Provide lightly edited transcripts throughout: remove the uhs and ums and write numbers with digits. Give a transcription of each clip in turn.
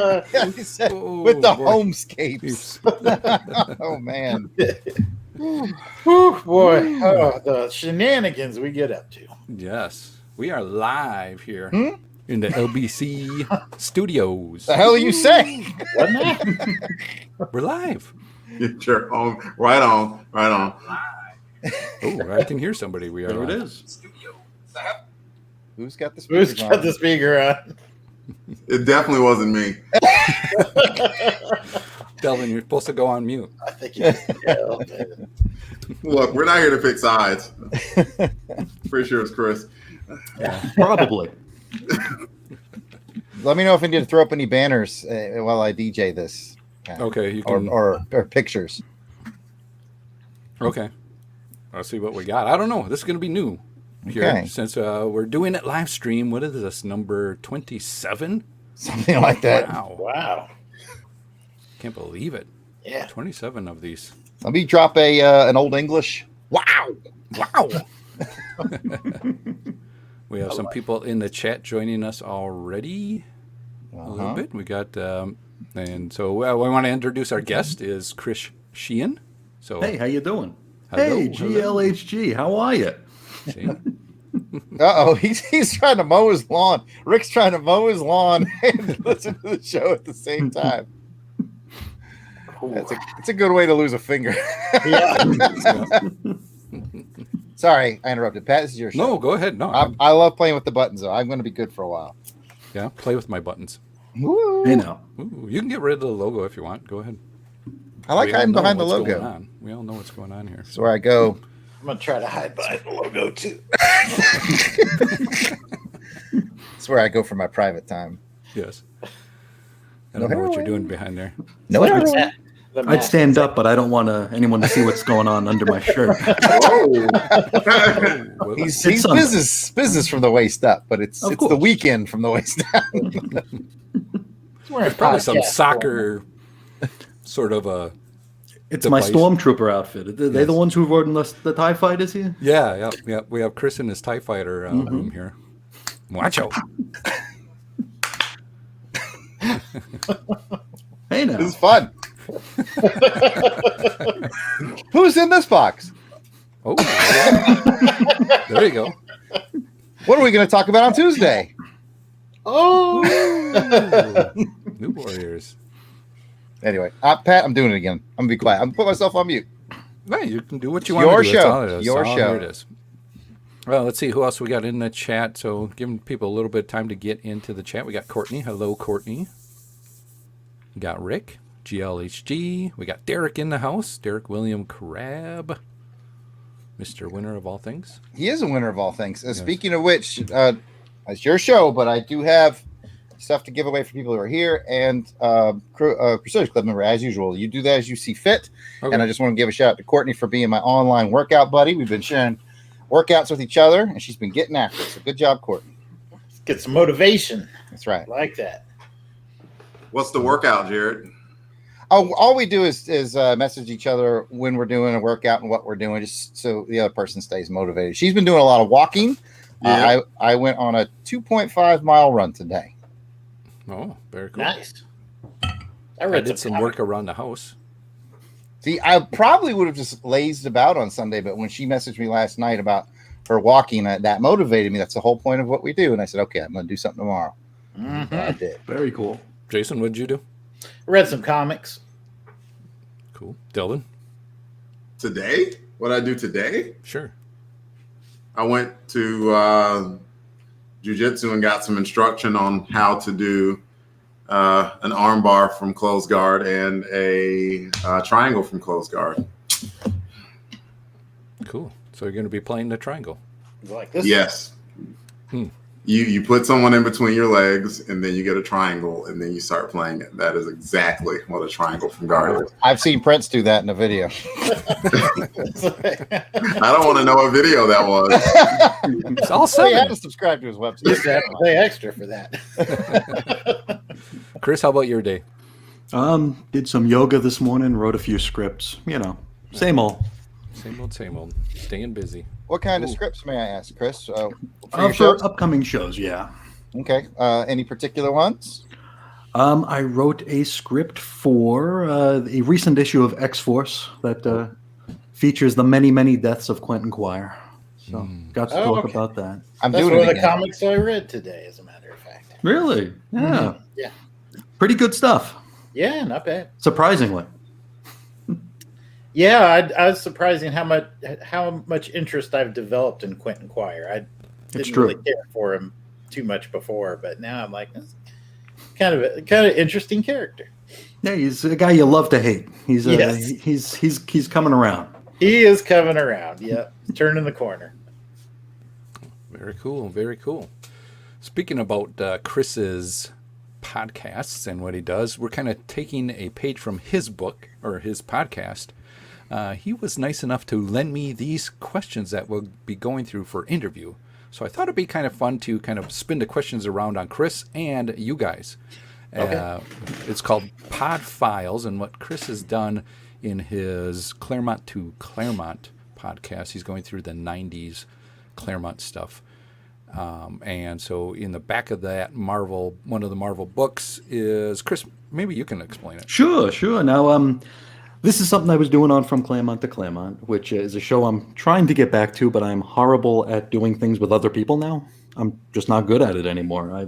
With the homescapes. Oh man. Whew, boy. Oh, the shenanigans we get up to. Yes. We are live here in the LBC studios. The hell are you saying? Wasn't that? We're live. Sure. Right on. Oh, I can hear somebody. We are There it live. is. Who's got the speaker? Who's got the speaker on? It definitely wasn't me. Delvin, you're supposed to go on mute. I think it's Look, we're not here to pick sides. Pretty sure it's Chris. Probably. Let me know if I need to throw up any banners while I DJ this. Okay, you can. Or pictures. Okay. I'll see what we got. I don't know. This is going to be new here Okay. since we're doing it live stream. What is this, number 27? Something like that. Wow. wow. Can't believe it. Yeah. 27 of these. Let me drop an old English. Wow. Wow. We have some people in the chat joining us already a little bit. We got, and so we want to introduce our guest is Chris Sheehan. So Hey, how you doing? Hello, Hey, hello. GLHG, how are you? see? He's trying to mow his lawn. Rick's trying to mow his lawn and listen to the show at the same time. It's a good way to lose a finger. Sorry, I interrupted. Pat, this is your show. No, go ahead. No, I love playing with the buttons, though. I'm going to be good for a while. yeah, play with my buttons. Woo. Hey now. Ooh, you can get rid of the logo if you want. Go ahead. I like We all hiding know behind the what's going logo. on. We all know what's going on here. That's where I go. I'm going to try to hide behind the logo, too. That's where I go for my private time. Yes. I don't know what you're doing behind there. No, The I'd mask. stand up, but I don't want anyone to see what's going on under my shirt. Well, he's Sunday. business from the waist up, but it's Of the course. weekend from the waist down. We're in probably some podcast soccer sort of a. It's my device. stormtrooper outfit. Are they the ones who rode in the TIE fighters here? Yeah. We have Chris in his TIE Fighter room here. Watch out. Hey now. This is fun. Who's in this box? Oh, yeah. There you go. What are we going to talk about on Tuesday? Oh, New Warriors. Anyway, Pat, I'm doing it again. I'm going to be quiet. I'm going to put myself on mute. Hey, you can do what you It's want to your do. That's show. all it is. Your All show. There it is. Well, let's see who else we got in the chat. So giving people a little bit of time to get into the chat. We got Courtney. Hello, Courtney. We got Rick, GLHG. We got Derek in the house. Derek William Crab. Mr. Winner of all things. He is a winner of all things. Speaking of which, it's your show, but I do have stuff to give away for people who are here and Crusaders Club member, as usual. You do that as you see fit. Okay. And I just want to give a shout out to Courtney for being my online workout buddy. We've been sharing workouts with each other, and she's been getting after it. So good job, Courtney. get some motivation. That's right. I like that. What's the workout, Jarrod? Oh, all we do is message each other when we're doing a workout and what we're doing, just so the other person stays motivated. She's been doing a lot of walking. Yeah. I went on a 2.5 mile run today. Oh, very cool. Nice. I did some work around the house. See, I probably would have just lazed about on Sunday, but when she messaged me last night about her walking, that motivated me. That's the whole point of what we do. And I said, okay, I'm going to do something tomorrow. Mhm. I did. Very cool. Jason, what did you do? Read some comics. Cool. Delvin? Today? What did I do today? Sure. I went to jiu-jitsu and got some instruction on how to do an arm bar from closed guard and a triangle from closed guard. Cool. So you're going to be playing the triangle. Like this. Yes. Hmm. You put someone in between your legs, and then you get a triangle, and then you start playing it. That is exactly what a triangle from guard is. I've seen Prince do that in a video. I don't want to know what video that was. It's all So you have to seven. subscribe to his website. Used to have to pay extra for that. Chris, how about your day? Did some yoga this morning, wrote a few scripts. You know, same old. Same old, same old. Staying busy. What kind of Ooh. scripts, may I ask, Chris? For For your shows? upcoming shows, yeah. Okay. Any particular ones? I wrote a script for a recent issue of X-Force that features the many, many deaths of Quentin Quire. So got to talk about that. I'm That's doing one it of the again. comics I read today, as a matter of fact. Really? Yeah. Yeah. Pretty good stuff, Yeah, not bad. surprisingly. Yeah, I was surprising how much interest I've developed in Quentin Quire. I didn't true. really care for him too much before, but now I'm like, this kind of interesting character. Yeah, he's a guy you love to hate. He's Yes. he's coming around. He is coming around. Yep, turning the corner. Very cool. Very cool. Speaking about Chris's podcasts and what he does, we're kind of taking a page from his book or his podcast. He was nice enough to lend me these questions that we'll be going through for interview. So I thought it'd be kind of fun to kind of spin the questions around on Chris and you guys. Okay. It's called Pod Files, and what Chris has done in his Claremont to Claremont podcast, he's going through the 90s Claremont stuff. And so in the back of that one of the Marvel books is, Chris, maybe you can explain it. Sure. Now, this is something I was doing on From Claremont to Claremont, which is a show I'm trying to get back to, but I'm horrible at doing things with other people now. I'm just not good at it anymore.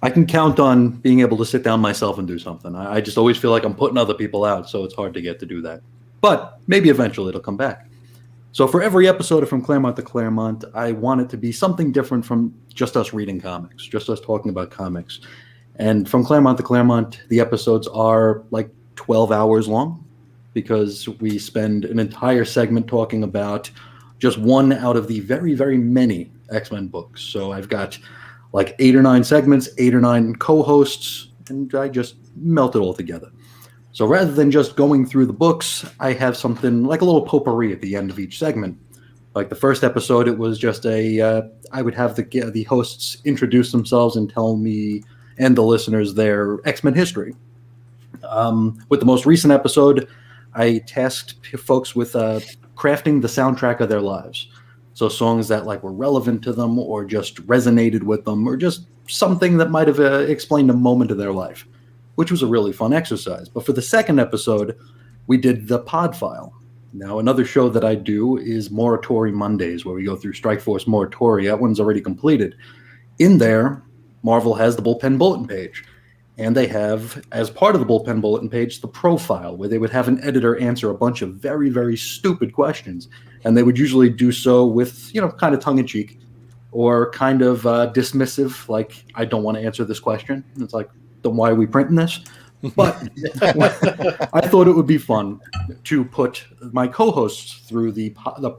I can count on being able to sit down myself and do something. I just always feel like I'm putting other people out, so it's hard to get to do that. But maybe eventually it'll come back. So for every episode of From Claremont to Claremont, I want it to be something different from just us reading comics, just us talking about comics. And From Claremont to Claremont, the episodes are like 12 hours long because we spend an entire segment talking about just one out of the very, very many X-Men books. So I've got like 8 or 9 segments, 8 or 9 co-hosts, and I just melt it all together. So rather than just going through the books, I have something like a little potpourri at the end of each segment. Like the first episode, it was just I would have the hosts introduce themselves and tell me and the listeners their X-Men history. With the most recent episode, I tasked folks with crafting the soundtrack of their lives. So songs that like were relevant to them or just resonated with them or just something that might have explained a moment of their life, which was a really fun exercise. But for the second episode, we did the Pod File. Now, another show that I do is Morituri Mondays, where we go through Strikeforce Morituri. That one's already completed. In there, Marvel has the Bullpen Bulletin page. And they have, as part of the Bullpen Bulletin page, the profile, where they would have an editor answer a bunch of very, very stupid questions. And they would usually do so with, kind of tongue-in-cheek or kind of dismissive, like, I don't want to answer this question. And it's like, then why are we printing this? But I thought it would be fun to put my co-hosts through the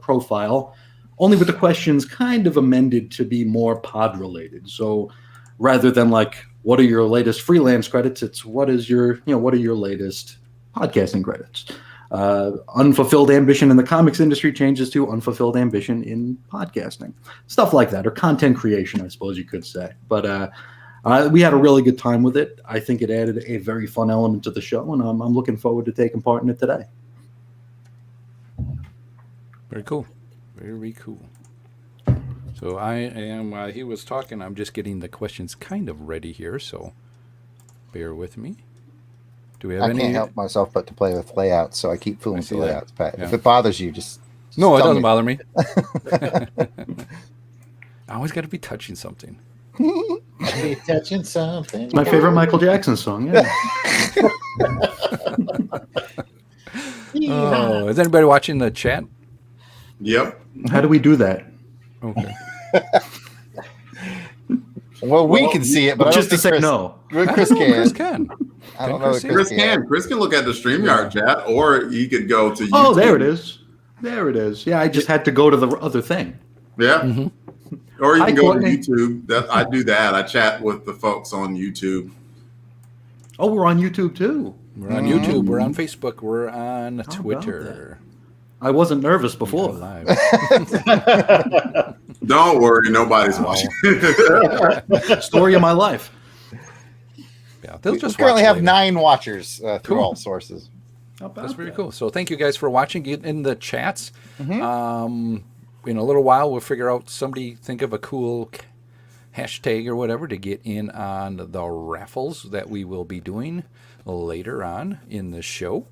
profile, only with the questions kind of amended to be more pod-related. So rather than like, what are your latest freelance credits? It's what are your latest podcasting credits? Unfulfilled ambition in the comics industry changes to unfulfilled ambition in podcasting. Stuff like that, or content creation, I suppose you could say. But we had a really good time with it. I think it added a very fun element to the show, and I'm looking forward to taking part in it today. Very cool. Very cool. So I am, while he was talking, I'm just getting the questions kind of ready here, so bear with me. Do we have I any? can't help myself but to play with layouts, so I keep fooling with the that. layouts. Pat, Yeah. if it bothers you, just No, it tell doesn't me. bother me. I always got to be touching something. Be touching something. It's my favorite Michael Jackson song. Yeah. Oh, is anybody watching the chat? Yep. How do we do that? Okay. Well, we can see it, but I don't Just to think say Chris, no. Chris can. Chris can. I don't know. If Chris Chris can. Chris can look at the StreamYard chat, or you could go to YouTube. Oh, there it is. There it is. Yeah, I just had to go to the other thing. Yeah. Mm-hmm. Or you Hi, can go Courtney. to YouTube. I do that. I chat with the folks on YouTube. Oh, we're on YouTube too. We're on YouTube. We're on Facebook. We're on about Twitter. I wasn't nervous We're before. live. Don't worry, nobody's watching. Story of my life. Yeah, they'll We just currently watch have later. 9 watchers through Cool. all sources. That's very cool. So thank you guys for watching. Get in the chats. Mhm. In a little while, we'll figure out, somebody think of a cool hashtag or whatever to get in on the raffles that we will be doing later on in the show.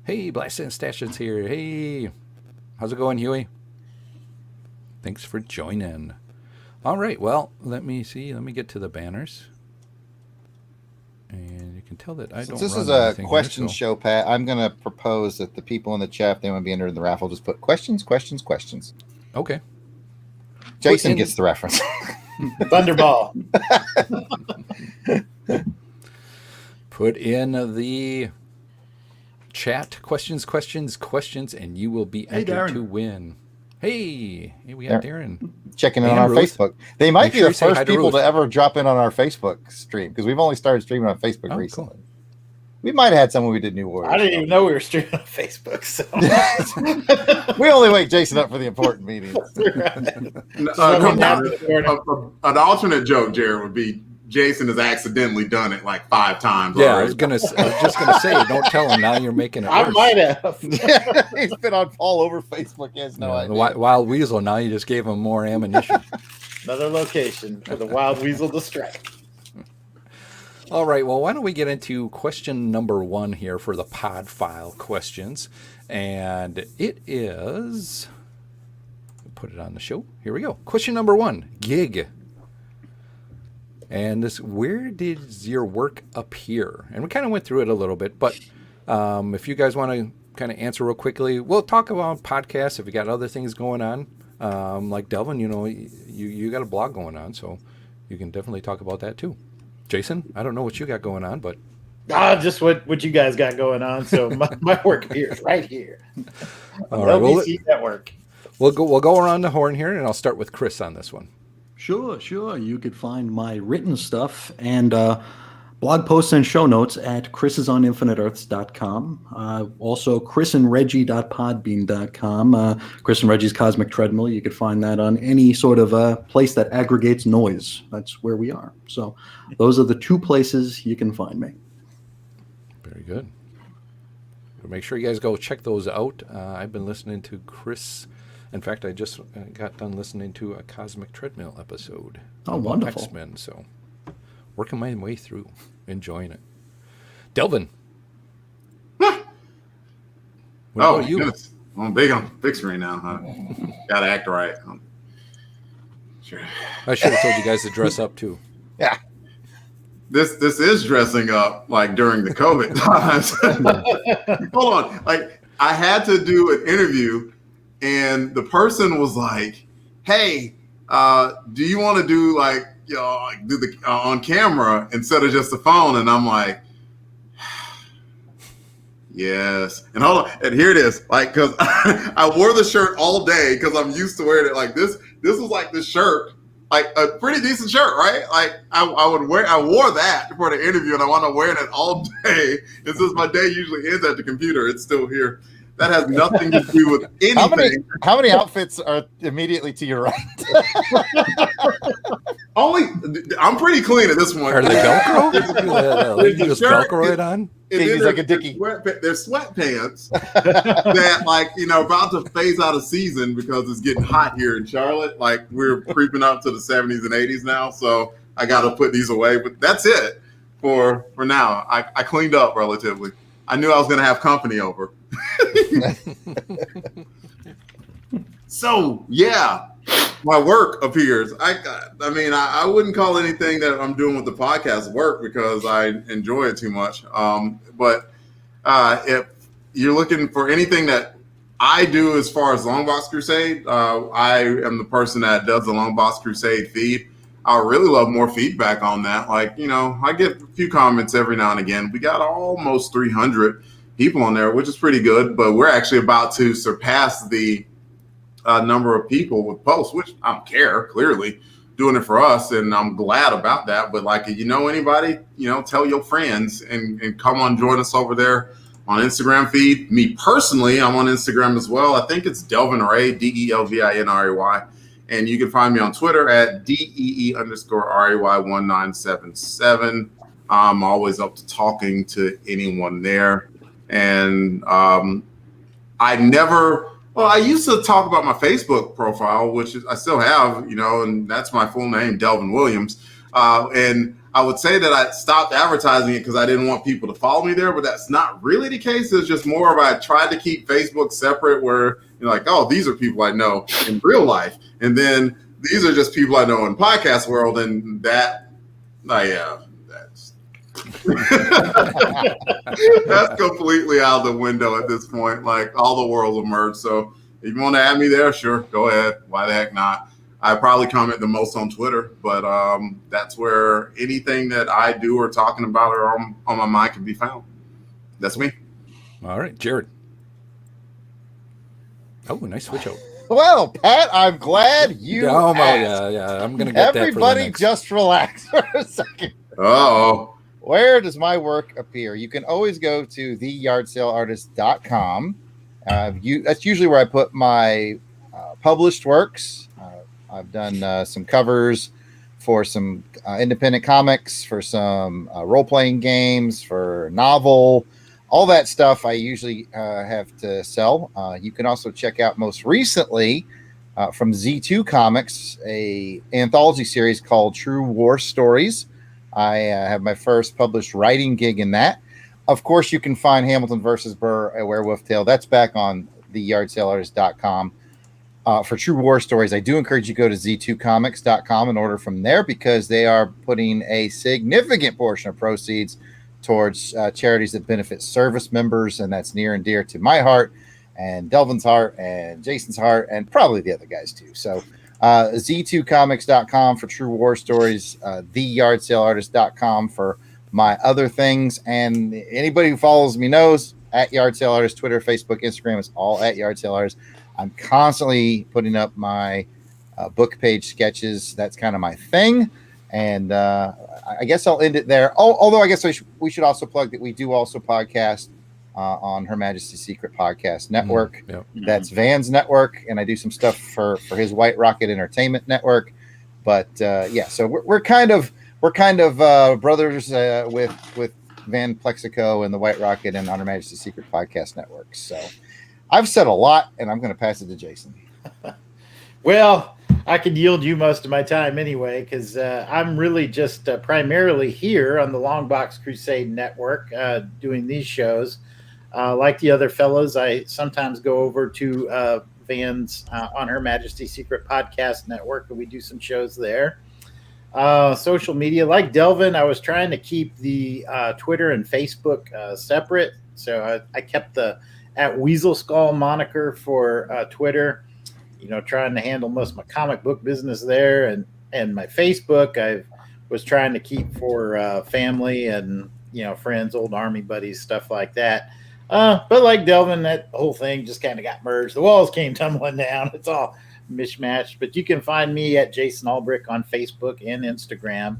Hey, Blast and Stations here. Hey, how's it going, Huey? Thanks for joining. All right, well, let me see. Let me get to the banners. And you can tell that I don't Since this run is a anything question here, so- show, Pat, I'm going to propose that the people in the chat, if they want to be entered in the raffle, just put questions. Okay. Jason in- gets the reference. Thunderball. Put in the chat questions, and you will be Hey, entered Darren. to win. Hey, we got Darren. Checking in And on our Ruth. Facebook. They might Make be sure the you say hi first to people Ruth. to ever drop in on our Facebook stream because we've only started streaming on Facebook Oh, recently. cool. We might have had some when we did New Warriors. I didn't even know we were streaming on Facebook. So We only wake Jason up for the important meetings. Come on. An alternate joke, Jarrod, would be Jason has accidentally done it like 5 times. Yeah, I already. was just gonna say, don't tell him now. You're making it I worse. might have. He's been on all over Facebook. He has no Yeah, the idea. Wild Weasel. Now you just gave him more ammunition. Another location for the wild weasel to strike. All right, well, why don't we get into question number 1 here for the pod file questions. And it is, put it on the show. Here we go. Question number 1, gig. And this, where did your work appear? And we kind of went through it a little bit, but if you guys want to kind of answer real quickly, we'll talk about podcasts if you got other things going on. Like Delvin, you got a blog going on, so you can definitely talk about that too. Jason, I don't know what you got going on, but Just what you guys got going on. So my work appears right here. all right, LBC Network. we'll go around the horn here, and I'll start with Chris on this one. Sure. You could find my written stuff and blog posts and show notes at chrisisoninfiniteearths.com. Also, chrisandreggie.podbean.com. Chris and Reggie's Cosmic Treadmill. You could find that on any sort of place that aggregates noise. That's where we are. So those are the 2 places you can find me. Very good. Make sure you guys go check those out. I've been listening to Chris. In fact, I just got done listening to a Cosmic Treadmill episode. Oh, about wonderful. X-Men, so working my way through, enjoying it. Delvin. What about you? Goodness. I'm big on big screen now. Huh? Gotta act right. Sure. I should have told you guys to dress up too. Yeah. This is dressing up like during the COVID times. Hold on. Like I had to do an interview and the person was like, "Hey, do you want to do like do the on camera instead of just the phone?" And I'm like, "Yes." And hold on, and here it is. Like, cause I wore the shirt all day because I'm used to wearing it like this. This was like the shirt, like a pretty decent shirt, right? Like I wore that for the interview, and I wound up wearing it all day. And since my day usually ends at the computer, it's still here. That has nothing to do with anything. How many outfits are immediately to your right? I'm pretty clean at this point. Are they Velcro? You The just shirt Velcro is- it on? And He's then like a dickie. There's sweatpants that, like, about to phase out of season because it's getting hot here in Charlotte. Like, we're creeping up to the 70s and 80s now, so I got to put these away. But that's it for now. I cleaned up relatively. I knew I was going to have company over. So, yeah, my work appears. I mean, I wouldn't call anything that I'm doing with the podcast work because I enjoy it too much. But if you're looking for anything that I do as far as Longbox Crusade, I am the person that does the Longbox Crusade feed. I really love more feedback on that. Like, I get a few comments every now and again. We got almost 300 people on there, which is pretty good, but we're actually about to surpass the number of people with posts, which I don't care, clearly doing it for us, and I'm glad about that. But like, if you know anybody, tell your friends and come on, join us over there on Instagram feed. Me personally, I'm on Instagram as well. I think it's Delvin Ray, DELVINRAY. And you can find me on Twitter at DEE_RAY1977. I'm always up to talking to anyone there. And I used to talk about my Facebook profile, which I still have, and that's my full name, Delvin Williams. And I would say that I stopped advertising it because I didn't want people to follow me there, but that's not really the case. It's just more of I tried to keep Facebook separate where you're like, oh, these are people I know in real life. And then these are just people I know in podcast world. And that's that's completely out the window at this point. Like all the worlds will merge. So if you want to add me there, sure, go ahead. Why the heck not? I probably comment the most on Twitter, but that's where anything that I do or talking about or on my mind can be found. That's me. All right, Jarrod. Oh, nice switch out. Well, Pat, I'm glad you asked. Yeah. I'm gonna get Everybody that for just relax for a second. Uh-oh. Where does my work appear? You can always go to theyardsaleartist.com. That's usually where I put my published works. I've done some covers for some independent comics, for some role-playing games, for a novel, all that stuff I usually have to sell. You can also check out most recently from Z2 Comics, a anthology series called True War Stories. I have my first published writing gig in that. Of course, you can find Hamilton versus Burr, A Werewolf Tale. That's back on theyardsaleartist.com. For True War Stories, I do encourage you to go to z2comics.com and order from there because they are putting a significant portion of proceeds towards charities that benefit service members, and that's near and dear to my heart and Delvin's heart and Jason's heart and probably the other guys too. So z2comics.com for True War Stories, theyardsaleartist.com for my other things. And anybody who follows me knows at Yard Sale Artist, Twitter, Facebook, Instagram, it's all at Yard Sale Artist. I'm constantly putting up my book page sketches. That's kind of my thing. And I guess I'll end it there. Although I guess we should also plug that we do also podcast on Her Majesty's Secret Podcast Network. Yep. That's Van's network. And I do some stuff for his White Rocket Entertainment Network. But so we're kind of brothers with Van Plexico and the White Rocket and Her Majesty's Secret Podcast Network. So I've said a lot, and I'm going to pass it to Jason. Well, I could yield you most of my time anyway, because I'm really just primarily here on the Longbox Crusade Network doing these shows. Like the other fellows, I sometimes go over to Van's on Her Majesty's Secret Podcast Network, and we do some shows there. Social media, like Delvin, I was trying to keep the Twitter and Facebook separate, so I kept the at Weasel Skull moniker for Twitter, trying to handle most of my comic book business there, and my Facebook I was trying to keep for family and friends, old army buddies, stuff like that. But like Delvin, that whole thing just kind of got merged. The walls came tumbling down. It's all mishmashed. But you can find me at Jason Albrick on Facebook and Instagram,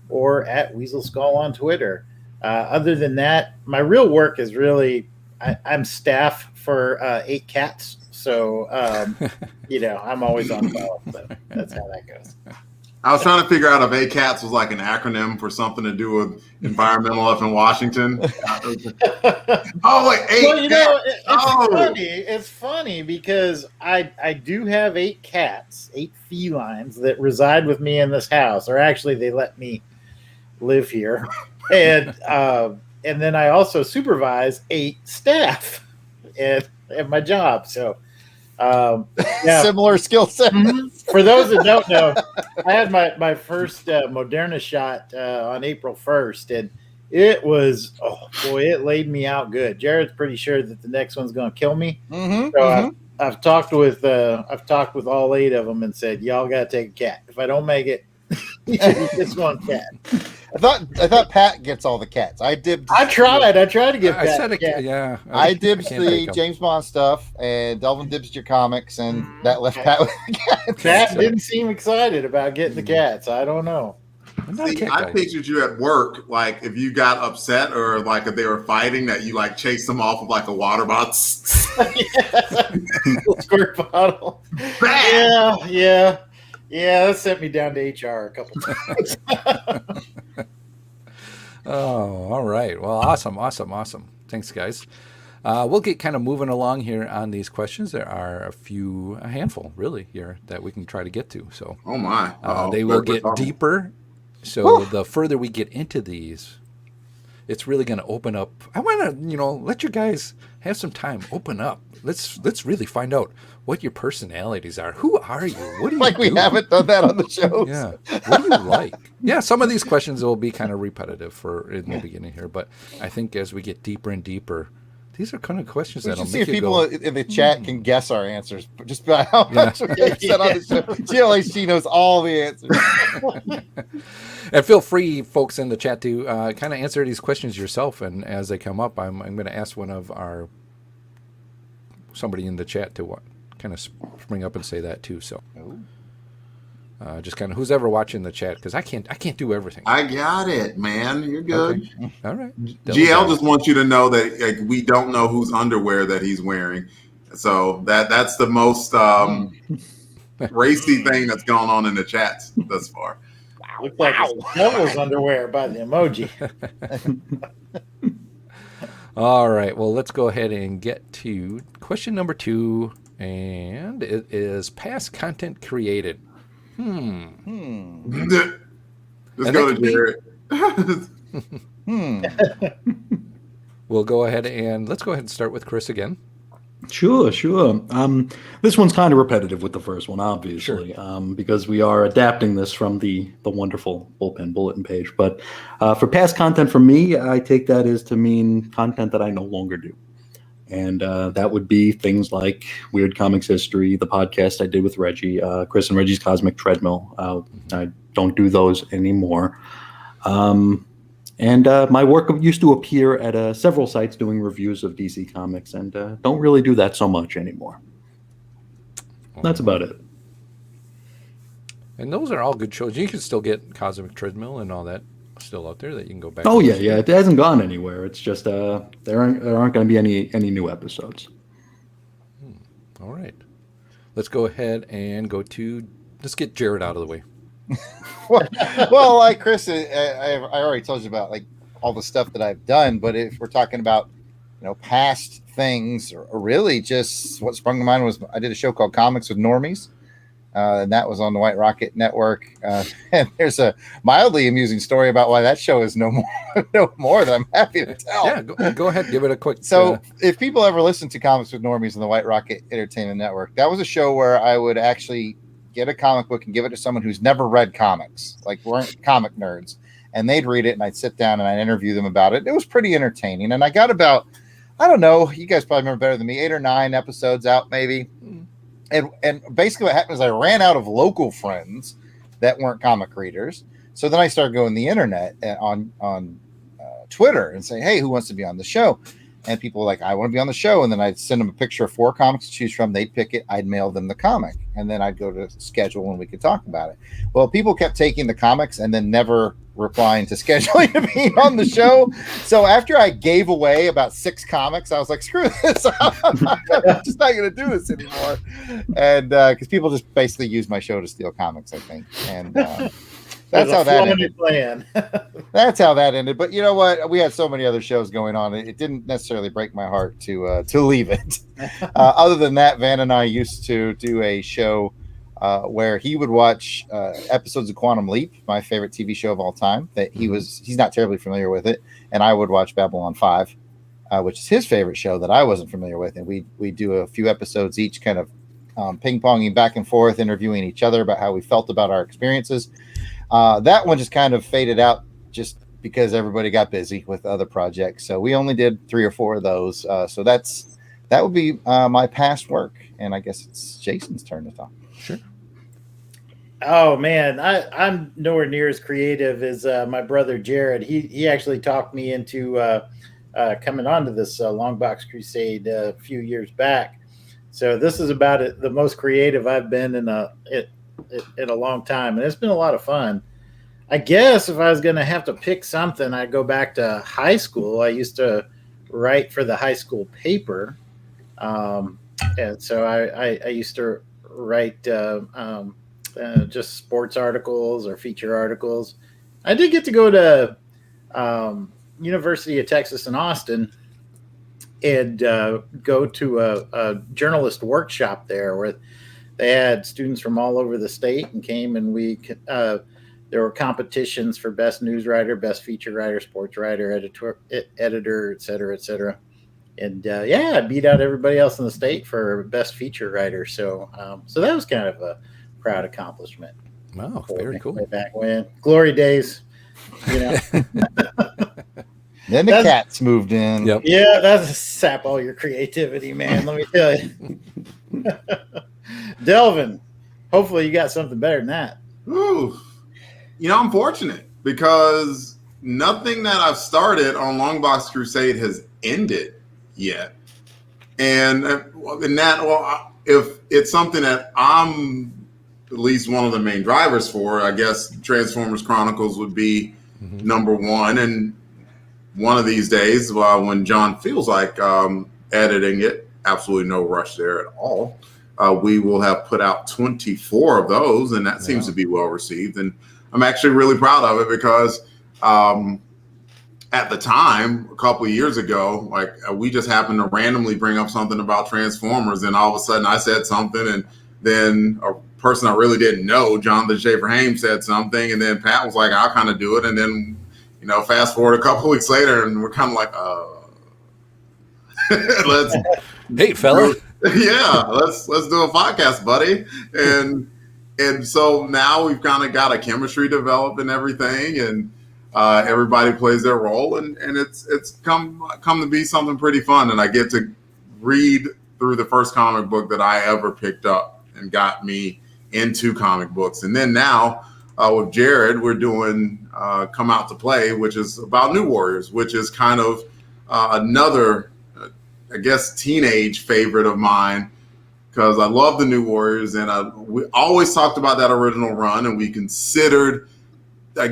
or at Weasel Skull on Twitter. Other than that, my real work is really I'm staff for 8 cats, so I'm always on call. So that's how that goes. I was trying to figure out if ACATS was like an acronym for something to do with environmental up in Washington. Oh, wait, 8 Well, it's funny because I do have 8 cats, 8 felines that reside with me in this house, or actually they let me live here, and then I also supervise 8 staff at my job. So, similar skill set. For those that don't know, I had my first Moderna shot on April 1st, and it was, it laid me out good. Jarrod's pretty sure that the next one's going to kill me. I've talked with all 8 of them and said, y'all got to take a cat. If I don't make it, you should eat this one cat. I thought Pat gets all the cats. I tried to give Pat a cat. Yeah. I dibs the James Bond stuff, and Delvin dibs your comics, and that left Pat with the cats. Pat didn't seem excited about getting the cats. I don't know. See, I pictured you at work, like if you got upset or like if they were fighting, that you like chased them off with like a water bottle. Squirt bottle. Yeah. Yeah, that sent me down to HR a couple times. Oh, all right. Well, awesome. Thanks, guys. We'll get kind of moving along here on these questions. There are a handful, really, here that we can try to get to. So Oh my! they will get deeper. So the further we get into these, it's really going to open up. I want to, let you guys have some time. Open up. Let's really find out what your personalities are. Who are you? What do you Like we haven't done that on the shows. Yeah. What do you like? Yeah, some of these questions will be kind of repetitive in the beginning here, but I think as we get deeper and deeper, these are kind of questions We that'll should see make if you people go, in the chat can guess our answers just by how much we said on the show. GLHG knows all the answers. And feel free, folks in the chat, to kind of answer these questions yourself. And as they come up, I'm going to ask somebody in the chat to kind of spring up and say that too. So just kind of who's ever watching the chat, because I can't do everything. I got it, man. You're good. Okay. All right. GL just wants you to know that we don't know whose underwear that he's wearing. So that's the most racy thing that's going on in the chats thus far. Looks like it's Devil's underwear by the emoji. All right. Well, let's go ahead and get to question number 2, and it is past content created. Let's go to Jarrod. We'll go ahead and start with Chris again. Sure. This one's kind of repetitive with the first one, obviously, because we are adapting this from the wonderful Bullpen Bulletin page. But for past content for me, I take that as to mean content that I no longer do. And that would be things like Weird Comics History, the podcast I did with Reggie, Chris and Reggie's Cosmic Treadmill. I don't do those anymore. And my work used to appear at several sites doing reviews of DC Comics, and don't really do that so much anymore. That's about it. And those are all good shows. You can still get Cosmic Treadmill and all that still out there that you can go back to. Yeah. It hasn't gone anywhere. It's just there aren't going to be any new episodes. All right. Let's go ahead and let's get Jarrod out of the way. well, like Chris, I already told you about like all the stuff that I've done, but if we're talking about past things, or really just what sprung to mind was I did a show called Comics with Normies, and that was on the White Rocket Network. And there's a mildly amusing story about why that show is no more that I'm happy to tell. Yeah, go ahead, give it a quick. So, if people ever listen to Comics with Normies on the White Rocket Entertainment Network, that was a show where I would actually get a comic book and give it to someone who's never read comics, like weren't comic nerds, and they'd read it, and I'd sit down and I'd interview them about it. It was pretty entertaining, and I got about, I don't know, you guys probably remember better than me, 8 or 9 episodes out maybe. And basically what happened is I ran out of local friends that weren't comic readers. So then I started going the internet on Twitter and saying, hey, who wants to be on the show? And people were like, I want to be on the show. And then I'd send them a picture of 4 comics to choose from. They'd pick it. I'd mail them the comic. And then I'd go to schedule and we could talk about it. Well, people kept taking the comics and then never replying to scheduling to be on the show. So after I gave away about 6 comics, I was like, screw this. I'm just not going to do this anymore. And because people just basically use my show to steal comics, I think. And that's how that ended. That's how that ended. But you know what? We had so many other shows going on. It didn't necessarily break my heart to leave it. Other than that, Van and I used to do a show where he would watch episodes of Quantum Leap, my favorite TV show of all time. That he's not terribly familiar with it, and I would watch Babylon 5, which is his favorite show that I wasn't familiar with, and we do a few episodes each, kind of ping-ponging back and forth, interviewing each other about how we felt about our experiences. That one just kind of faded out just because everybody got busy with other projects. So we only did 3 or 4 of those. So that would be my past work. And I guess it's Jason's turn to talk. Sure. Oh man, I'm nowhere near as creative as my brother Jarrod. He actually talked me into coming onto this Long Box Crusade a few years back. So this is about it, the most creative I've been in a long time, and it's been a lot of fun. I guess if I was going to have to pick something, I'd go back to high school. I used to write for the high school paper, and so I used to write just sports articles or feature articles. I did get to go to University of Texas in Austin and go to a journalist workshop there where they had students from all over the state and came, and there were competitions for best news writer, best feature writer, sports writer, editor, et cetera, et cetera. And I beat out everybody else in the state for best feature writer. So that was kind of a proud accomplishment. Wow, very cool. Way back when, glory days, Then the cats moved in. Yep. Yeah, that's sap all your creativity, man. Let me tell you. Delvin, hopefully you got something better than that. Ooh. I'm fortunate because nothing that I've started on Longbox Crusade has ended yet. And if it's something that I'm at least one of the main drivers for, I guess Transformers Chronicles would be number one. And one of these days, when John feels like editing it, absolutely no rush there at all, we will have put out 24 of those, and that seems to be well received. And I'm actually really proud of it because at the time, a couple of years ago, we just happened to randomly bring up something about Transformers, and all of a sudden I said something, and then a person I really didn't know, Jonathan Schaefer-Haim, said something, and then Pat was like, I'll kind of do it. And then, fast forward a couple of weeks later, and we're kind of like, let's hey, fella. Yeah, let's do a podcast, buddy. And so now we've kind of got a chemistry developed and everything, and everybody plays their role, and it's come to be something pretty fun. And I get to read through the first comic book that I ever picked up and got me into comic books. And then now with Jarrod, we're doing Come Out to Play, which is about New Warriors, which is kind of another, I guess, teenage favorite of mine, because I love the New Warriors, and we always talked about that original run, and we considered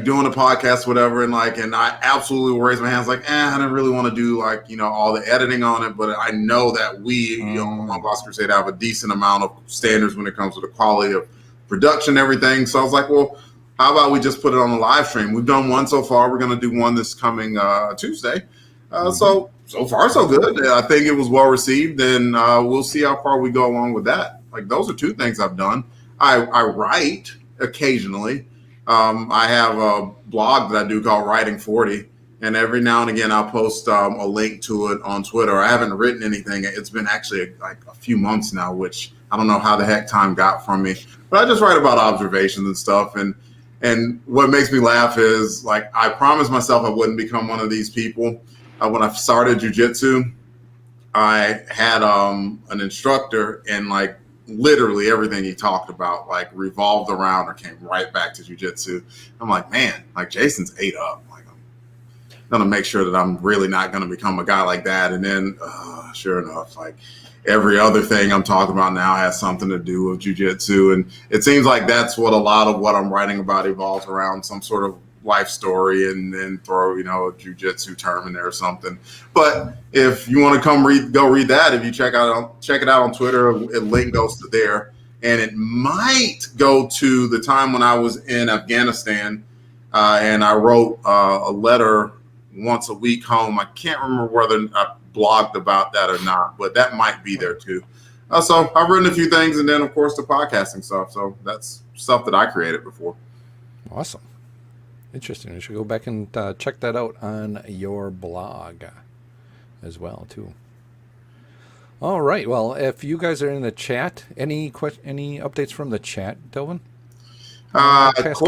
doing a podcast, whatever, and I absolutely raised my hands, I didn't really want to do all the editing on it, but I know that we, on Boss Crusade, have a decent amount of standards when it comes to the quality of production and everything. So I was like, well, how about we just put it on the live stream? We've done one so far. We're going to do one this coming Tuesday. So far, so good. I think it was well received, and we'll see how far we go along with that. Those are two things I've done. I write occasionally. I have a blog that I do called Writing 40, and every now and again I'll post a link to it on Twitter. I haven't written anything. It's been actually a few months now, which I don't know how the heck time got from me. But I just write about observations and stuff. And what makes me laugh is I promised myself I wouldn't become one of these people. When I started jiu-jitsu, I had an instructor, and literally everything he talked about revolved around or came right back to jiu-jitsu. I'm like, man, Jason's ate up. I'm gonna make sure that I'm really not gonna become a guy like that. And then sure enough, every other thing I'm talking about now has something to do with jiu-jitsu. And it seems like that's what a lot of what I'm writing about evolves around, some sort of life story, and then throw a jiu-jitsu term in there or something. But if you want to go read that, if you check it out on Twitter, a link goes to there, and it might go to the time when I was in Afghanistan, and I wrote a letter once a week home. I can't remember whether I blogged about that or not, but that might be there too. So I've written a few things, and then of course the podcasting stuff. So that's stuff that I created before. Awesome. Interesting. We should go back and check that out on your blog as well, too. All right. Well, if you guys are in the chat, any updates from the chat, Delvin? Past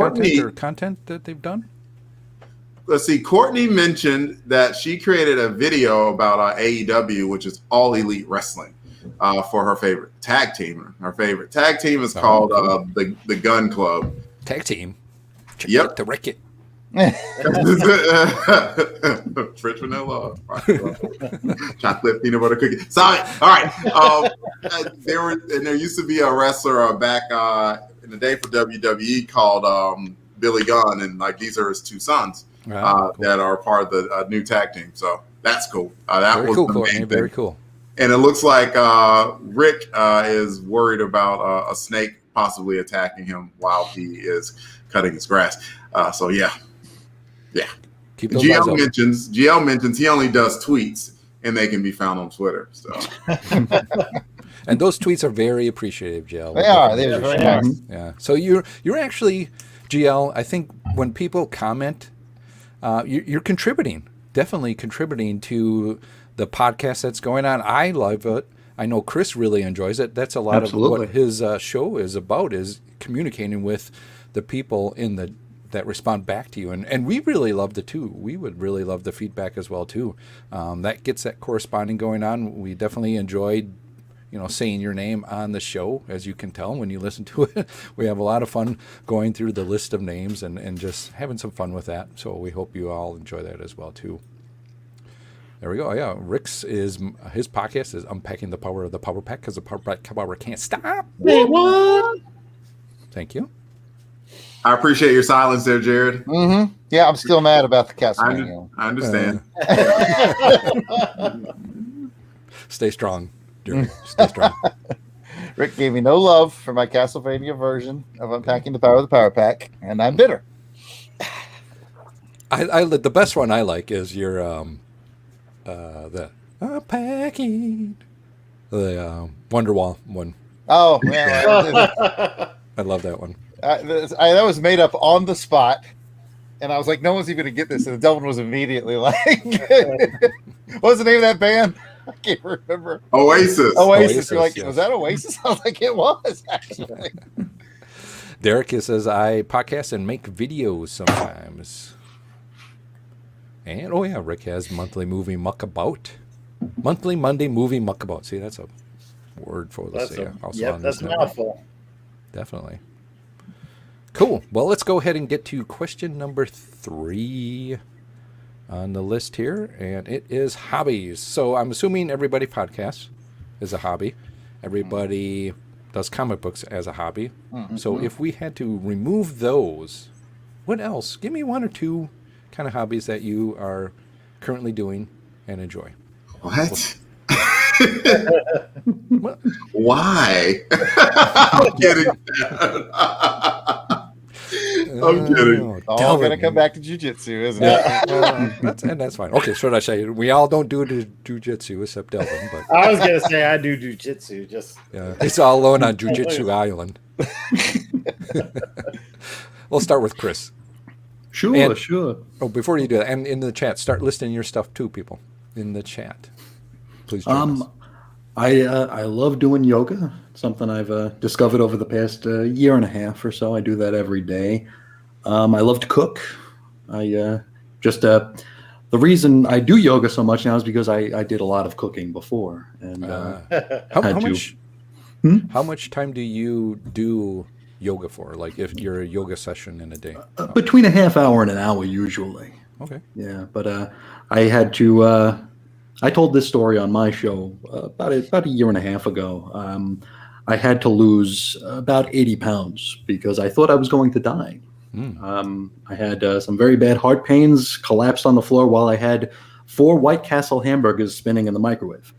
content that they've done? Let's see. Courtney mentioned that she created a video about AEW, which is All Elite Wrestling, for her favorite tag team. Her favorite tag team is called the Gun Club. Tag team? Yep. To wreck it. French vanilla, chocolate peanut butter cookie. Sorry. All right. There used to be a wrestler back in the day for WWE called Billy Gunn, and these are his two sons that are part of the new tag team. So that's cool. That very was cool, the Courtney. main thing. Very cool. And it looks like Rick is worried about a snake possibly attacking him while he is cutting his grass. So yeah. Keep those eyes open. GL mentions he only does tweets, and they can be found on Twitter. So, and those tweets are very appreciative, GL. They are. They're very nice. Yeah. So you're actually, GL. I think when people comment, you're contributing. Definitely contributing to the podcast that's going on. I love it. I know Chris really enjoys it. That's a lot of what his show is about, is communicating with the people that respond back to you. And we really loved it too. We would really love the feedback as well too. That gets that corresponding going on. We definitely enjoyed, saying your name on the show, as you can tell when you listen to it. We have a lot of fun going through the list of names and just having some fun with that. So we hope you all enjoy that as well too. There we go. Yeah, Rick's his podcast is Unpacking the Power of the Power Pack, because the Power Pack power can't stop. Hey, what? Thank you. I appreciate your silence there, Jarrod. Mm-hmm. Yeah, I'm still mad about the Castlevania. I understand. Stay strong, Jarrod. Stay strong. Rick gave me no love for my Castlevania version of Unpacking the Power of the Power Pack, and I'm bitter. The best one I like is your the Unpacking the Wonderwall one. Oh, yeah. I love that one. That was made up on the spot, and I was like, no one's even going to get this. And Delvin was immediately like, what was the name of that band? I can't remember. Oasis. You're like, yes. Was that Oasis? I was like, it was, actually. Derek says, I podcast and make videos sometimes. And, Rick has monthly movie muckabout. Monthly Monday movie muckabout. See, that's a word for this. That's a mouthful. Definitely. Cool. Well, let's go ahead and get to question number 3 on the list here, and it is hobbies. So I'm assuming everybody podcasts is a hobby. Everybody does comic books as a hobby. Mm-hmm. So if we had to remove those, what else? Give me 1 or 2 kind of hobbies that you are currently doing and enjoy. What? Why? I'm kidding. I'm kidding. It's all going to come back to jiu-jitsu, isn't it? That's fine. Okay, so I say we all don't do jiu-jitsu except Delvin. But I was going to say I do jiu-jitsu. He's all alone on Jiu-Jitsu Island. We'll start with Chris. Sure. Oh, before you do that, and in the chat, start listing your stuff too, people. In the chat, please join us. I love doing yoga. It's something I've discovered over the past year and a half or so. I do that every day. I love to cook. The reason I do yoga so much now is because I did a lot of cooking before. And how much time do you do yoga for? Like if you're a yoga session in a day? Between a half hour and an hour usually. Okay. Yeah, but I had to. I told this story on my show about a year and a half ago. I had to lose about 80 pounds because I thought I was going to die. I had some very bad heart pains, collapsed on the floor while I had 4 White Castle hamburgers spinning in the microwave.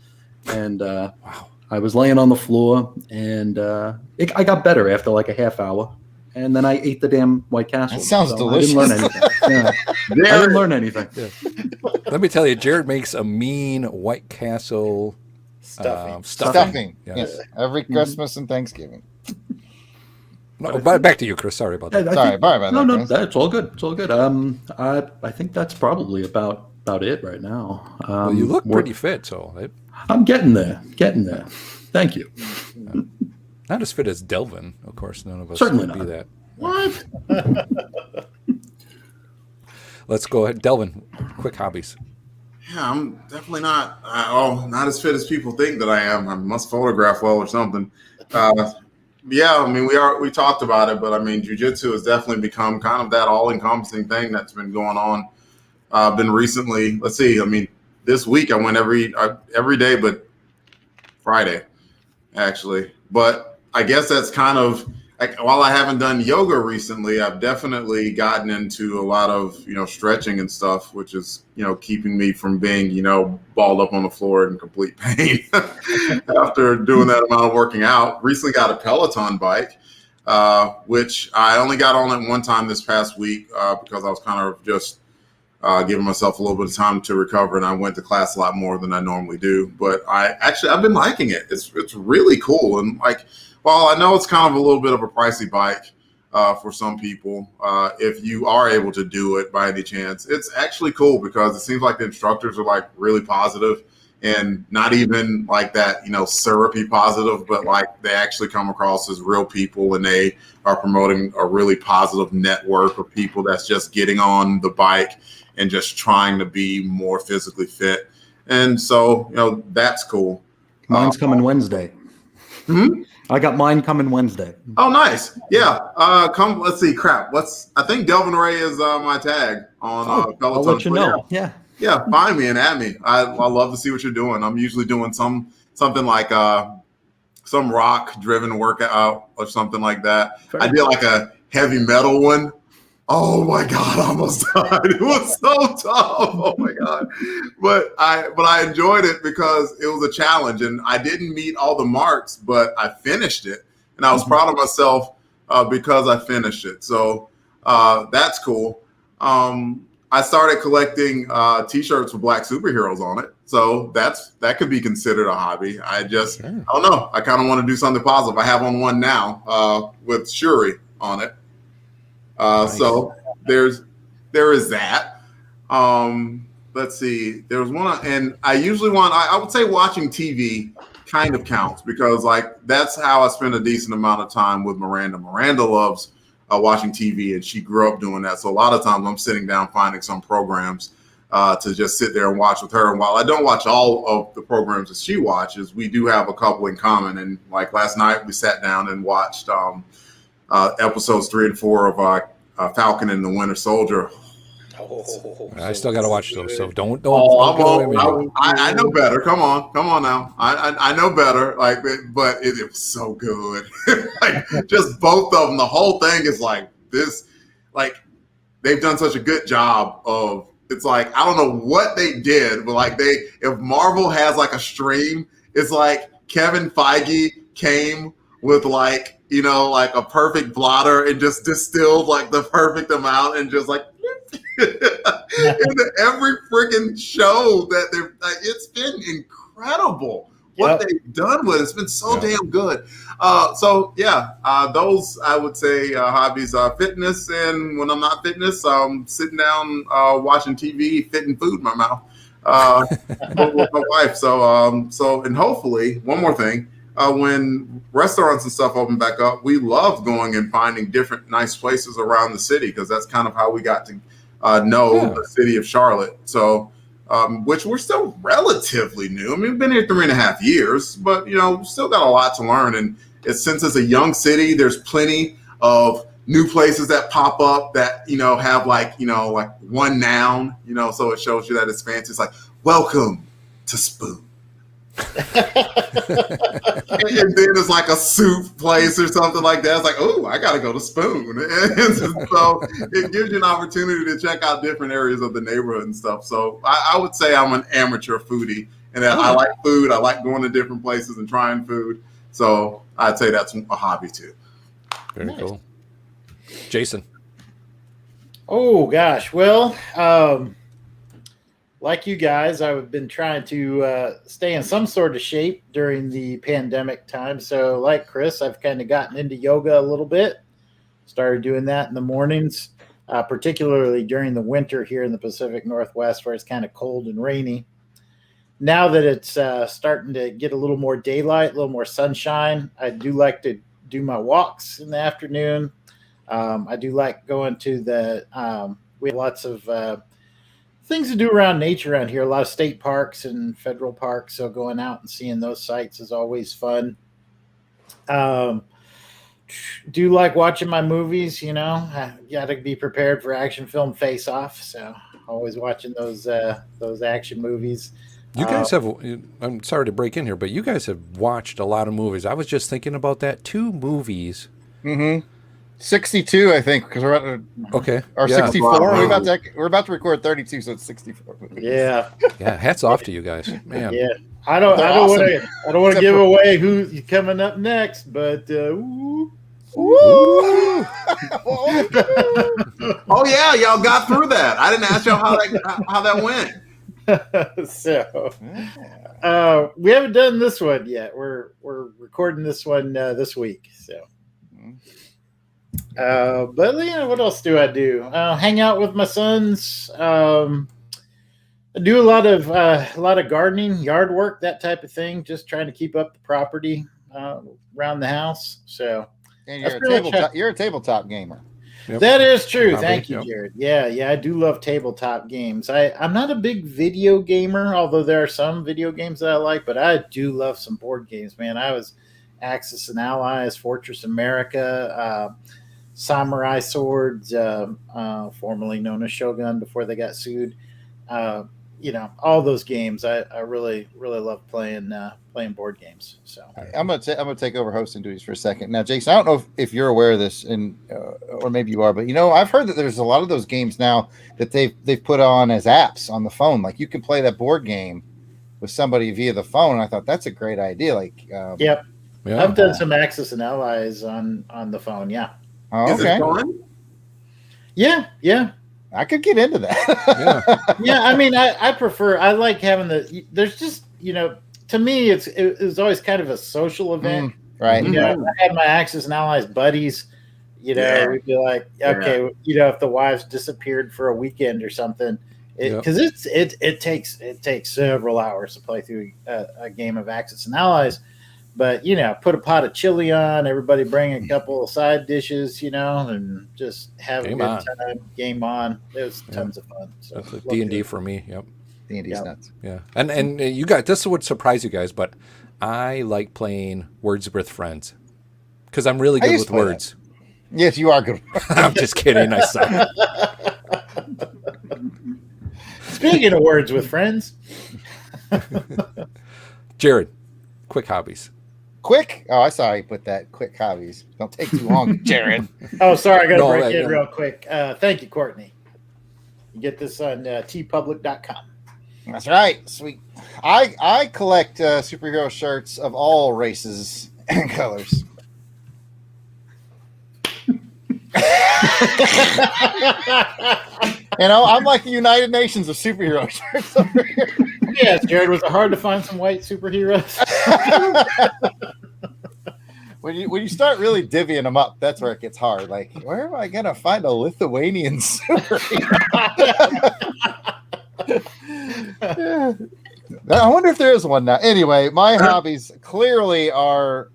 And wow. I was laying on the floor, and I got better after like a half hour. And then I ate the damn White Castle. That sounds delicious. I didn't learn anything. I didn't learn anything. Yeah. Let me tell you, Jarrod makes a mean White Castle stuffing. Yes. Every Christmas and Thanksgiving. No, back to you, Chris. Sorry about that. Sorry about that. No, that's all good. It's all good. I think that's probably about it right now. Well, you look pretty fit, so I'm getting there. Thank you. Not as fit as Delvin, of course. None of us Certainly would not. be that. What? Let's go ahead, Delvin. Quick hobbies. Yeah, I'm definitely not as fit as people think that I am. I must photograph well or something. Yeah, I mean, we talked about it, but I mean, jiu-jitsu has definitely become kind of that all-encompassing thing that's been going on. Been recently. Let's see. I mean, this week I went every day, but Friday, actually. But I guess that's kind of like, while I haven't done yoga recently, I've definitely gotten into a lot of, stretching and stuff, which is, keeping me from being, balled up on the floor in complete pain after doing that amount of working out. Recently got a Peloton bike, which I only got on it one time this past week because I was kind of just giving myself a little bit of time to recover, and I went to class a lot more than I normally do. But I've been liking it. It's really cool, and like, while I know it's kind of a little bit of a pricey bike for some people, if you are able to do it by any chance, it's actually cool because it seems like the instructors are like really positive and not even like that, syrupy positive, but like they actually come across as real people, and they are promoting a really positive network of people that's just getting on the bike and just trying to be more physically fit. And so, that's cool. Mine's coming Wednesday. I got mine coming Wednesday. Oh, nice. Yeah. Let's see. I think Delvin Ray is my tag on Peloton. I'll let you know. Yeah. Yeah. Find me and add me. I love to see what you're doing. I'm usually doing something like some rock driven workout or something like that. I did like a heavy metal one. Oh my God, I almost died. It was so tough. Oh my God. But I enjoyed it because it was a challenge, and I didn't meet all the marks, but I finished it. And I was proud of myself because I finished it. So that's cool. I started collecting t-shirts with Black superheroes on it. So that could be considered a hobby. I don't know. I kind of want to do something positive. I have on one now with Shuri on it. Nice. So there is that. Let's see. There was one, and I usually I would say watching TV kind of counts because like that's how I spend a decent amount of time with Miranda. Miranda loves watching TV, and she grew up doing that. So a lot of times I'm sitting down finding some programs to just sit there and watch with her. And while I don't watch all of the programs that she watches, we do have a couple in common. And like last night, we sat down and watched episodes 3 and 4 of Falcon and the Winter Soldier. I still got to watch those, so don't. I know better. Come on now. I know better. But it was so good. Like just both of them. The whole thing is like this. Like they've done such a good job of. It's like I don't know what they did, but like if Marvel has like a stream, it's like Kevin Feige came with like a perfect blotter and just distilled like the perfect amount and just like into every freaking show that it's been incredible what they've done with it. It's been so damn good. Those I would say hobbies are fitness, and when I'm not fitness, sitting down watching TV, fitting food in my mouth with my wife. So and hopefully one more thing. When restaurants and stuff open back up, we love going and finding different nice places around the city because that's kind of how we got to know the city of Charlotte. So, which we're still relatively new. I mean, we've been here 3.5 years, but still got a lot to learn. And since it's a young city, there's plenty of new places that pop up that have like one noun. So it shows you that it's fancy. It's like welcome to Spoon. And then it's like a soup place or something like that. It's like, oh, I gotta go to Spoon. And so it gives you an opportunity to check out different areas of the neighborhood and stuff. So I would say I'm an amateur foodie, and that I like food. I like going to different places and trying food. So I'd say that's a hobby too. Very cool. Jason. Oh gosh, well, like you guys, I've been trying to stay in some sort of shape during the pandemic time. So like Chris, I've kind of gotten into yoga a little bit. Started doing that in the mornings, particularly during the winter here in the Pacific Northwest where it's kind of cold and rainy. Now that it's starting to get a little more daylight, a little more sunshine, I do like to do my walks in the afternoon. I do like going to we have lots of things to do around nature around here, a lot of state parks and federal parks. So going out and seeing those sites is always fun. Do like watching my movies, I got to be prepared for Action Film Face Off. So always watching those action movies. You guys have, I'm sorry to break in here, but you guys have watched a lot of movies. I was just thinking about that. 2 movies. Mm-hmm. 62, I think, because we're at okay. Or 64. We're about to record 32, so it's 64. Yeah. Yeah. Hats off to you guys, man. Yeah. I don't want to give away who's coming up next, but Oh Oh yeah, y'all got through that. I didn't ask y'all how that went. So we haven't done this one yet. We're recording this one this week. So, but what else do I do? Hang out with my sons. I do a lot of gardening, yard work, that type of thing. Just trying to keep up the property around the house. So, And you're a tabletop gamer. Yep. That is true. Probably, Thank you, Jarrod. Yeah, I do love tabletop games. I'm not a big video gamer, although there are some video games that I like, but I do love some board games, man. I was Axis and Allies, Fortress America, Samurai Swords, formerly known as Shogun before they got sued. All those games. I really love playing board games. So I'm gonna take over hosting duties for a second. Now, Jason, I don't know if you're aware of this, and or maybe you are, but I've heard that there's a lot of those games now that they've put on as apps on the phone. Like you can play that board game with somebody via the phone. And I thought that's a great idea. Like, yep, yeah. I've done some Axis and Allies on the phone. Yeah. Oh, okay. Is it fun? Yeah. I could get into that. Yeah. I mean, I prefer. I like having there's just to me, it was always kind of a social event, right? I had my Axis and Allies buddies. We'd be like, okay, if the wives disappeared for a weekend or something, because it takes several hours to play through a game of Axis and Allies. But put a pot of chili on, everybody bring a couple of side dishes, and just have a good time. Game on. It was tons of fun. So that's a D&D for me. Yep. D&D's nuts. Yeah, and you guys, this would surprise you guys, but I like playing Words with Friends because I'm really good with words. That. Yes, you are good. I'm just kidding. I suck. Speaking of Words with Friends, Jarrod, quick hobbies. Quick? Oh, I saw you put that. Quick hobbies. Don't take too long, Jarrod. Oh, sorry, I got to break in real quick. Thank you, Courtney. You get this on tpublic.com. That's right. Sweet. I collect superhero shirts of all races and colors. I'm like the United Nations of superhero shirts over here. Yes, Jarrod, was it hard to find some white superheroes? When you start really divvying them up, that's where it gets hard. Like, where am I gonna find a Lithuanian superhero? I wonder if there is one now. Anyway, my hobbies clearly are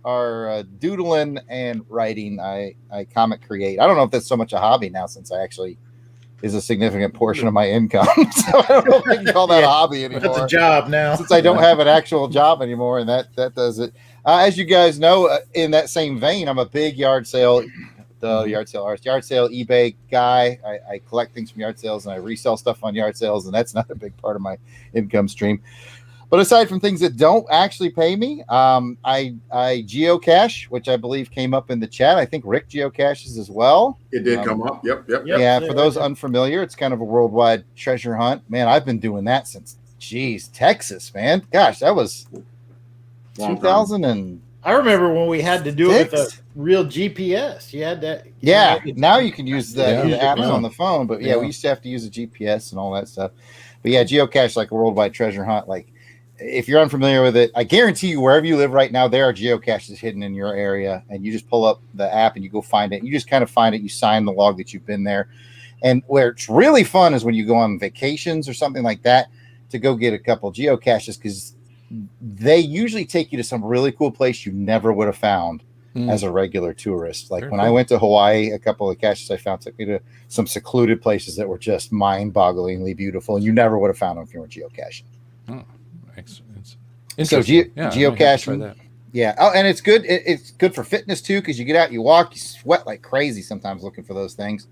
doodling and writing. I comic create. I don't know if that's so much a hobby now since I actually is a significant portion of my income. So I don't know if I can call that a hobby anymore. That's a job now. Since I don't have an actual job anymore, and that does it. As you guys know, in that same vein, I'm a big yard sale eBay guy. I collect things from yard sales and I resell stuff on yard sales, and that's not a big part of my income stream. But aside from things that don't actually pay me, I geocache, which I believe came up in the chat. I think Rick geocaches as well. It did come up. Yep. Yeah, for those unfamiliar, it's kind of a worldwide treasure hunt. Man, I've been doing that since, Texas, man. Gosh, that was 2000 and... I remember when we had to do it with a real GPS. You had that. Yeah, now you can use the apps on the phone, but we used to have to use a GPS and all that stuff. But yeah, geocache like a worldwide treasure hunt. Like, if you're unfamiliar with it, I guarantee you wherever you live right now, there are geocaches hidden in your area, and you just pull up the app and you go find it. You just kind of find it. You sign the log that you've been there. And where it's really fun is when you go on vacations or something like that to go get a couple geocaches, because they usually take you to some really cool place you never would have found as a regular tourist. Like I went to Hawaii, a couple of caches I found took me to some secluded places that were just mind-bogglingly beautiful, and you never would have found them if you weren't geocaching. Oh, so geocaching, oh, and it's good. It's good for fitness too, because you get out, you walk, you sweat like crazy sometimes looking for those things.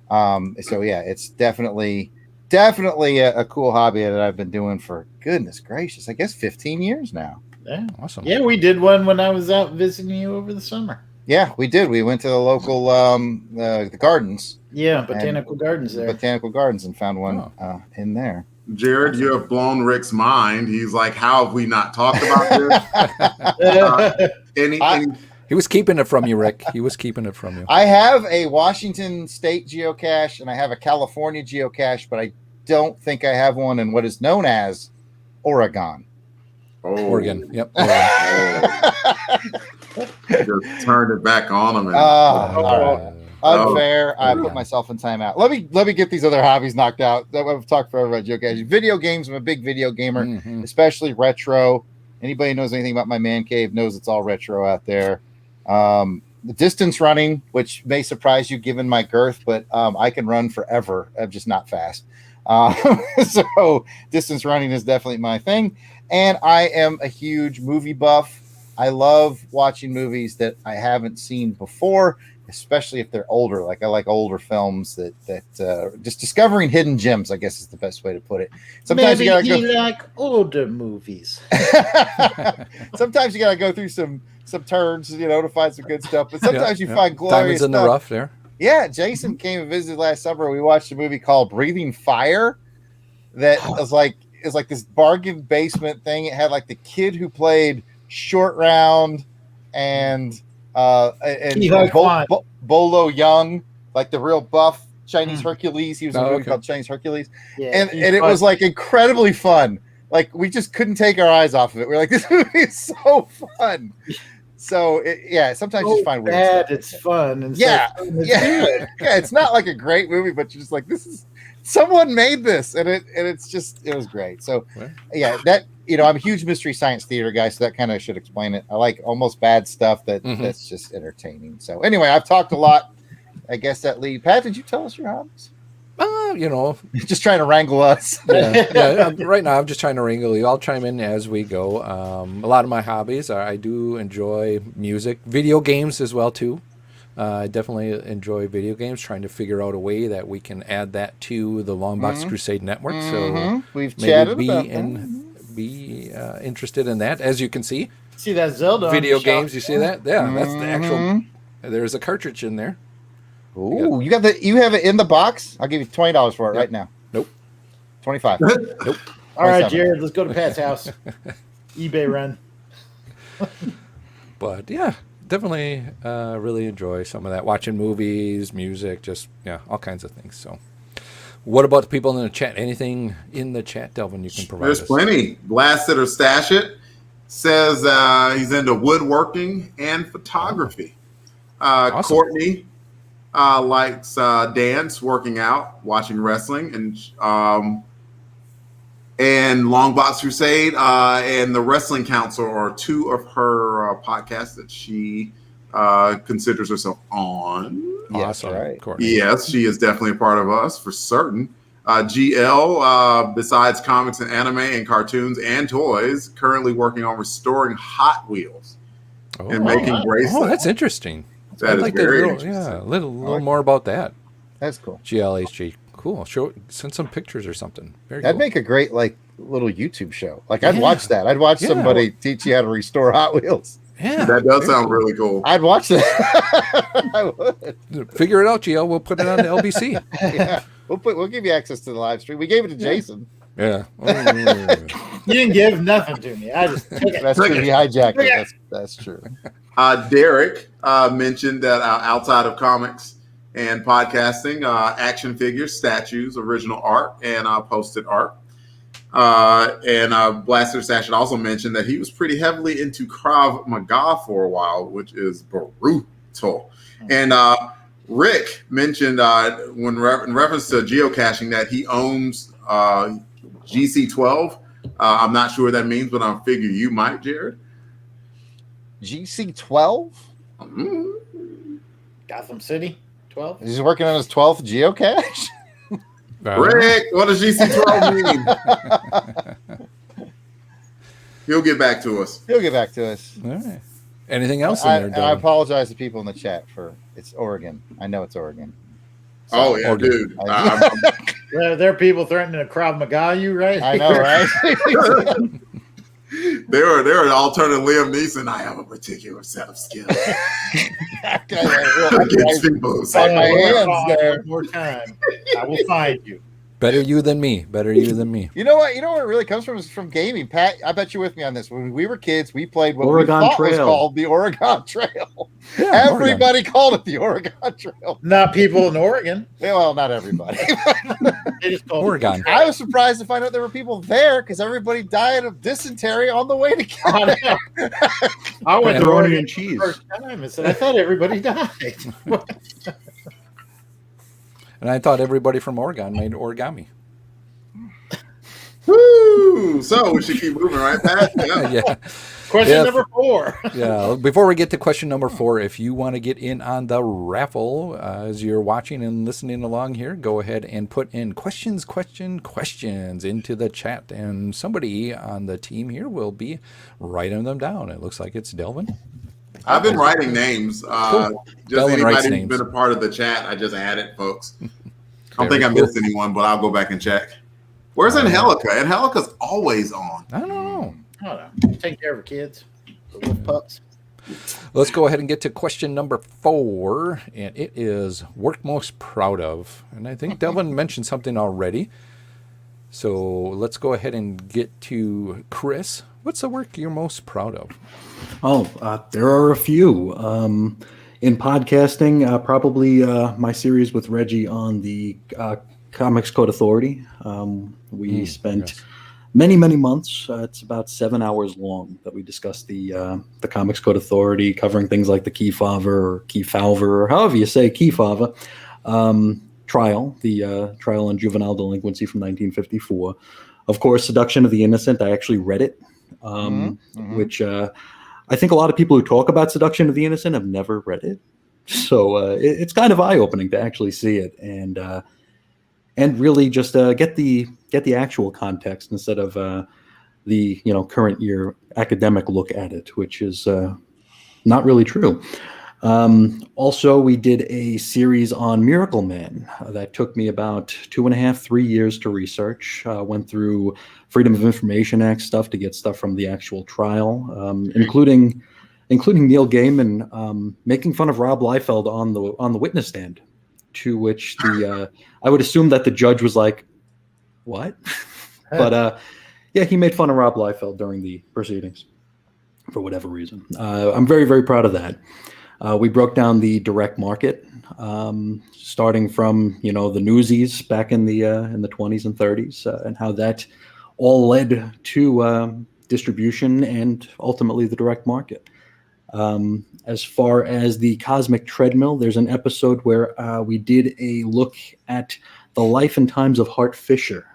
So yeah, it's definitely a cool hobby that I've been doing for, goodness gracious, I guess 15 years now. Yeah, awesome. Yeah, we did one when I was out visiting you over the summer. Yeah, we did. We went to the local the gardens. Yeah, botanical gardens there. Botanical gardens, and found one in there. Jarrod, you have blown Rick's mind. He's like, how have we not talked about this? He was keeping it from you, Rick. He was keeping it from you. I have a Washington State geocache and I have a California geocache, but I don't think I have one in what is known as Oregon. Oh, Oregon. Yep. Just turned it back on him. All right. Unfair. I put myself in timeout. Let me get these other hobbies knocked out. I've talked forever about geocaching. Video games. I'm a big video gamer, especially retro. Anybody who knows anything about my man cave knows it's all retro out there. The distance running, which may surprise you given my girth, but I can run forever. I'm just not fast. So distance running is definitely my thing. And I am a huge movie buff. I love watching movies that I haven't seen before, especially if they're older. Like I like older films that just discovering hidden gems, I guess is the best way to put it. Sometimes Maybe you gotta you go. like older movies. Sometimes you gotta go through some turns, to find some good stuff. But sometimes you find glorious Diamonds in stuff. the rough there. Yeah, Jason came and visited last summer. We watched a movie called Breathing Fire that was like this bargain basement thing. It had like the kid who played Short Round and Bolo Young, like the real buff Chinese Hercules. He was in a movie called Chinese Hercules. Yeah, and it was like incredibly fun. Like we just couldn't take our eyes off of it. We're like, this movie is so fun. So sometimes you just find weird bad, stuff. it's fun. And Yeah, it's yeah. It's not like a great movie, but you're just like, this is someone made this, and it was great. So that I'm a huge mystery science theater guy, so that kind of should explain it. I like almost bad stuff that's just entertaining. So anyway, I've talked a lot. I guess that lead. Pat, did you tell us your hobbies? Just trying to wrangle us. Right now, I'm just trying to wrangle you. I'll chime in as we go. A lot of my hobbies are I do enjoy music, video games as well too. I definitely enjoy video games. Trying to figure out a way that we can add that to the Longbox Crusade Network. So we've chatted about be interested in that. As you can see that Zelda video games. You see that? Yeah, that's the actual. There's a cartridge in there. Ooh, you have it in the box? I'll give you $20 for it right now. Nope. 25. Nope. All right, Jarrod, let's go to Pat's house. eBay run. But yeah, definitely really enjoy some of that. Watching movies, music, just all kinds of things. So what about the people in the chat? Anything in the chat, Delvin, you can provide There's us? plenty. Blast It or Stash It says he's into woodworking and photography. Awesome. Courtney likes dance, working out, watching wrestling, and Longbox Crusade and the Wrestling Council are two of her podcasts that she considers herself on. Awesome. Right. Courtney. Yes, she is definitely a part of us for certain. GL, besides comics and anime and cartoons and toys, currently working on restoring Hot Wheels and making bracelets. Oh, that's interesting. That is very interesting. A little more about that. That's cool. GLHG. Cool. Send some pictures or something. Very That'd cool. make a great little YouTube show. Like I'd watch that. I'd watch somebody teach you how to restore Hot Wheels. Yeah, that does sound really cool. I'd watch that. I would. Figure it out, GL. We'll put it on the LBC. Yeah. We'll give you access to the live stream. We gave it to Jason. Yeah. You didn't give nothing to me. I just took it. That's true. He hijacked it. That's true. Derek mentioned that outside of comics and podcasting, action figures, statues, original art, and posted art. And Blaster Stash also mentioned that he was pretty heavily into Krav Maga for a while, which is brutal. And Rick mentioned in reference to geocaching that he owns GC12. I'm not sure what that means, but I figure you might, Jarrod. GC12? Gotham City 12. He's working on his 12th geocache? Rick, what does GC12 mean? He'll get back to us. He'll get back to us. All right. Anything else in there, I apologize to people in the chat for it's Oregon. I know it's Oregon. So, Oregon. Dude. There are people threatening to Krav Maga you, right? I know, right? There are alternate Liam Neeson. I have a particular set of skills. Against people who say my hands there. One more time. I will find you. Better you than me. Better you than me. You know what? You know where it really comes from is from gaming. Pat, I bet you're with me on this. When we were kids, we played what Oregon we thought was Trail. called the Oregon Trail. Yeah, Everybody called it the Oregon Trail. Not people in Oregon. Yeah, well, not everybody. They just call Oregon. I was surprised to find out there were people there because everybody died of dysentery on the way to Canada. I went to Pepperoni Oregon and cheese. the first time and said, I thought everybody died. And I thought everybody from Oregon made origami. Woo! So we should keep moving, right, Pat? Yeah. Yeah. Question Yeah. number 4. Yeah. Before we get to question number 4, if you want to get in on the raffle as you're watching and listening along here, go ahead and put in questions into the chat, and somebody on the team here will be writing them down. It looks like it's Delvin. I've been writing names. Cool. Just Delvin writes anybody who's names. been a part of the chat, I just added, folks. I don't think I missed anyone, but I'll go back and check. Where's Angelica? Angelica's always on. I don't know. I don't know. Take care of her kids. The wolf pups. Let's go ahead and get to question number 4, and it is work most proud of. And I think Delvin mentioned something already. So let's go ahead and get to Chris. What's the work you're most proud of? There are a few. In podcasting, probably my series with Reggie on the Comics Code Authority. We spent many months. It's about 7 hours long that we discussed the Comics Code Authority, covering things like the Kefauver or Kefauver, or however you say Kefauver trial, the trial on juvenile delinquency from 1954. Of course, Seduction of the Innocent. I actually read it, which I think a lot of people who talk about Seduction of the Innocent have never read it. So it's kind of eye-opening to actually see it and really just get the actual context instead of the current year academic look at it, which is not really true. Also, we did a series on Miracle Man that took me about 2.5-3 years to research. Went through Freedom of Information Act stuff to get stuff from the actual trial, including Neil Gaiman making fun of Rob Liefeld on the witness stand. To which I would assume that the judge was like, "What?" But yeah, he made fun of Rob Liefeld during the proceedings for whatever reason. I'm very, very proud of that. We broke down the direct market, starting from the Newsies back in the 20s and 30s, and how that all led to distribution and ultimately the direct market. As far as the Cosmic Treadmill, there's an episode where we did a look at the life and times of Hart Fisher.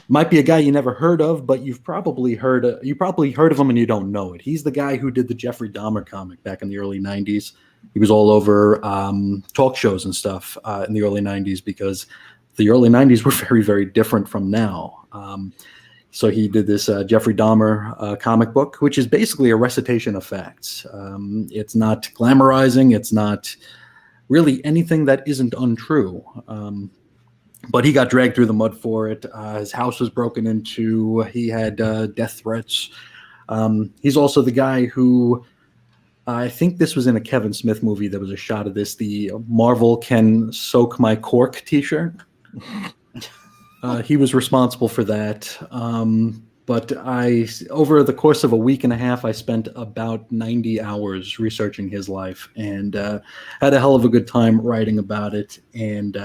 Might be a guy you never heard of, but you've probably heard of him and you don't know it. He's the guy who did the Jeffrey Dahmer comic back in the early 90s. He was all over talk shows and stuff in the early 90s because the early 90s were very, very different from now. So he did this Jeffrey Dahmer comic book, which is basically a recitation of facts. It's not glamorizing. It's not really anything that isn't untrue. But he got dragged through the mud for it. His house was broken into. He had death threats. He's also the guy who, I think this was in a Kevin Smith movie. There was a shot of this, the Marvel Can Soak My Cork t-shirt. He was responsible for that. But over the course of a week and a half, I spent about 90 hours researching his life and had a hell of a good time writing about it. And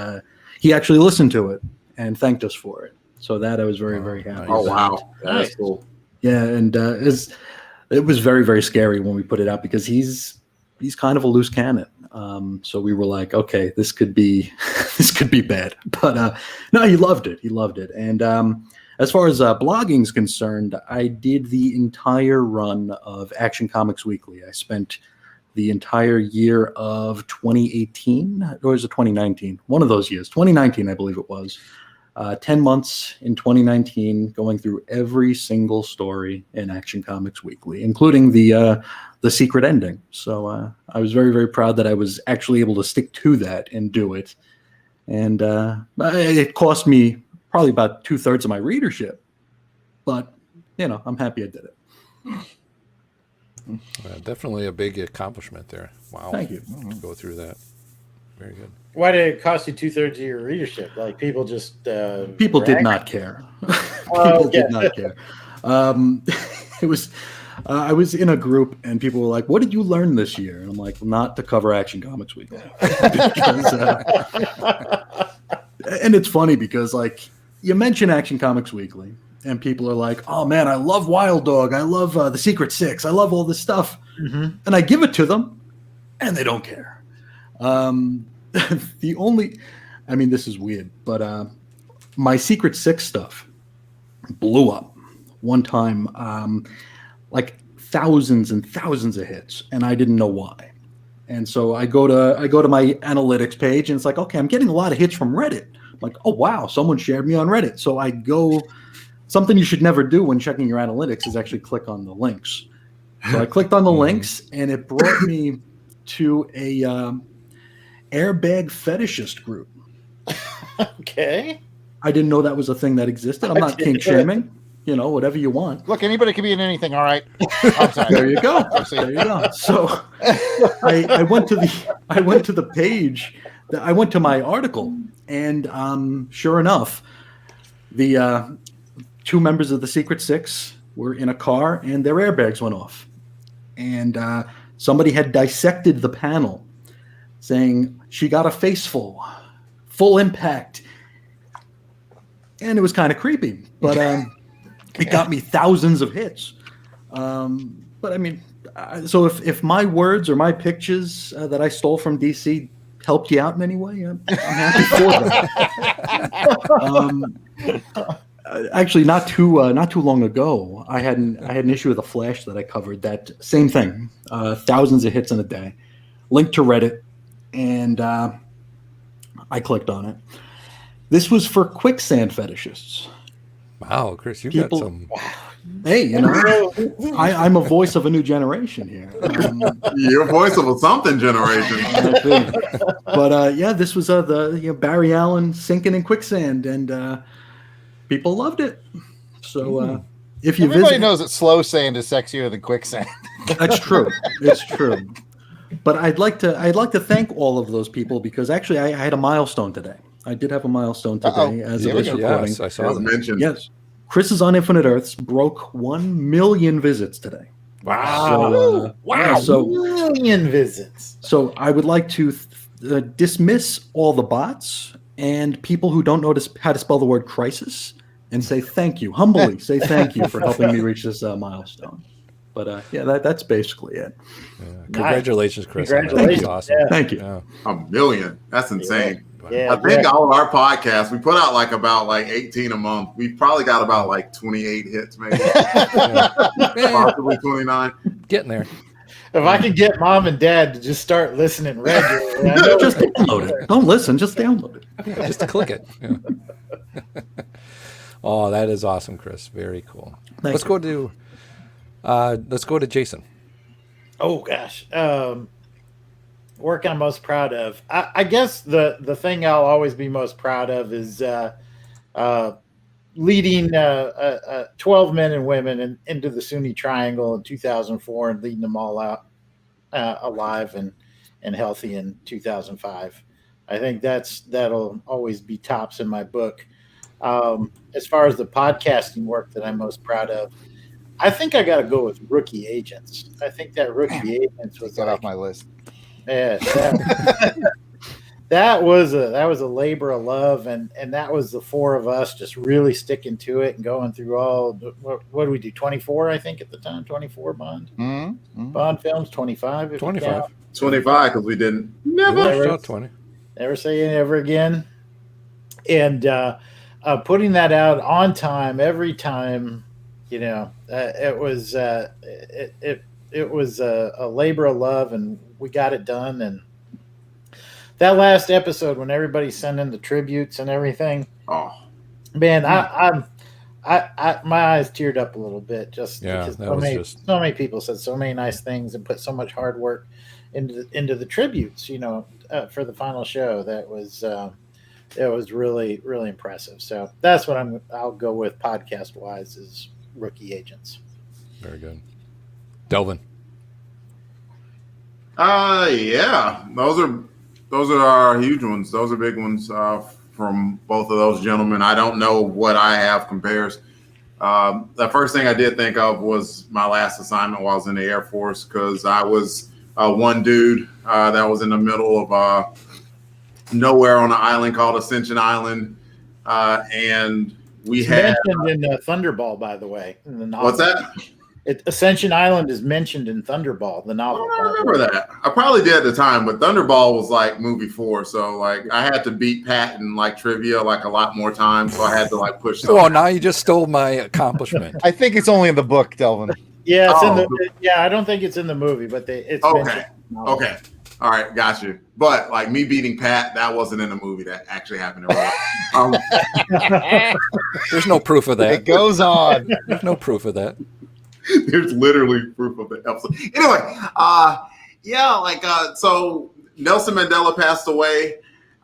he actually listened to it and thanked us for it. So that I was very, very happy. Oh, about. wow. That's cool. Yeah, and it was very, very scary when we put it out because he's kind of a loose cannon. So we were like, okay, this could be bad. But no, he loved it. He loved it. And as far as blogging is concerned, I did the entire run of Action Comics Weekly. I spent the entire year of 2018, or was it 2019? One of those years, 2019, I believe it was. 10 months in 2019, going through every single story in Action Comics Weekly, including the secret ending. So I was very, very proud that I was actually able to stick to that and do it. And it cost me probably about 2/3 of my readership, but I'm happy I did it. Definitely a big accomplishment there. Wow. Thank you. To go through that. Very good. Why did it cost you 2/3 of your readership? Like people just People did brag? not care. Oh, People did not care. It was. I was in a group and people were like, "What did you learn this year?" And I'm like, "Not to cover Action Comics Weekly." Because, and it's funny because like you mention Action Comics Weekly and people are like, "Oh man, I love Wild Dog. I love the Secret Six. I love all this stuff," and I give it to them, and they don't care. The only, I mean, this is weird, but my Secret Six stuff blew up one time, like thousands and thousands of hits, and I didn't know why. And so I go to my analytics page, and it's like, okay, I'm getting a lot of hits from Reddit. I'm like, oh wow, someone shared me on Reddit. So I go. Something you should never do when checking your analytics is actually click on the links. So I clicked on the links, and it brought me to a airbag fetishist group. Okay. I didn't know that was a thing that existed. I'm not kink shaming. You know, whatever you want. Look, anybody can be in anything. All right. I'm sorry. There you go. There you go. So I went to the page. I went to my article, and sure enough, the two members of the Secret Six were in a car, and their airbags went off. And somebody had dissected the panel, saying she got a face full impact, and it was kind of creepy, but it got me thousands of hits. But I mean, so if my words or my pictures that I stole from DC helped you out in any way, I'm happy for that. Actually, not too long ago, I had an issue of the Flash that I covered. That same thing, thousands of hits in a day. Linked to Reddit, and I clicked on it. This was for quicksand fetishists. Wow, Chris, you've People- got some. Hey, you know, I'm a voice of a new generation here. You're voice of a something generation. But yeah, this was Barry Allen sinking in quicksand, and people loved it. So if you Everybody visit, knows that slow sand is sexier than quicksand. that's true. It's true. But I'd like to thank all of those people because actually I had a milestone today. I did have a milestone today as of this recording. Yes, I saw As that. mentioned. Yes. Chris's on Infinite Earths broke 1 million visits today. Wow. Yeah, so million visits. So I would like to dismiss all the bots and people who don't know how to spell the word crisis and say thank you, humbly say thank you for helping me reach this milestone. But yeah, that's basically it. Yeah. Congratulations, Chris. Congratulations. That's awesome. Yeah. Thank you. Yeah. 1 million. That's insane. Yeah, I think all of our podcasts, we put out about 18 a month. We've probably got about 28 hits, maybe. Possibly 29. Getting there. If I could get mom and dad to just start listening regularly, I know Just download it. Don't listen, just download it. Yeah, just click it. Yeah. Oh, that is awesome, Chris. Very cool. Let's go to Jason. Oh gosh, work I'm most proud of. I guess the thing I'll always be most proud of is leading 12 men and women into the Sunni Triangle in 2004 and leading them all out alive and healthy in 2005. I think that'll always be tops in my book. As far as the podcasting work that I'm most proud of, I think I got to go with Rookie Agents. I think that Rookie Agents was Got off my list. Yeah, that was a labor of love, and that was the four of us just really sticking to it and going through all. What do we do? 24, I think at the time. 24 Bond Bond films. 25. If 25. you count. 25 because we didn't. Never shot 20. Never say never again. And putting that out on time every time, it was a labor of love, and we got it done. And that last episode when everybody sent in the tributes and everything, Oh man, I my eyes teared up a little bit just because so many people said so many nice things and put so much hard work into the tributes, for the final show. That was it was really, really impressive. So that's what I'll go with podcast wise is Rookie Agents. Very good. Delvin. yeah, those are those are huge ones. Those are big ones from both of those gentlemen. I don't know what I have compares. The first thing I did think of was my last assignment while I was in the Air Force, because I was one dude that was in the middle of nowhere on an island called Ascension Island, and we It's had mentioned in Thunderball, by the way. In the novel. what's that? Ascension Island is mentioned in Thunderball, the novel. I don't remember that. I probably did at the time, but Thunderball was like movie 4, so like I had to beat Pat in like trivia like a lot more times, so I had to like push. Oh, now you just stole my accomplishment. I think it's only in the book, Delvin. Yeah, it's in the. Yeah, I don't think it's in the movie, but it's Okay. mentioned in the novel. Okay. All right, got you. But like me beating Pat, that wasn't in the movie. That actually happened in real life. There's no proof of It that. goes on. There's no proof of that. There's literally proof of the episode. Anyway, so Nelson Mandela passed away,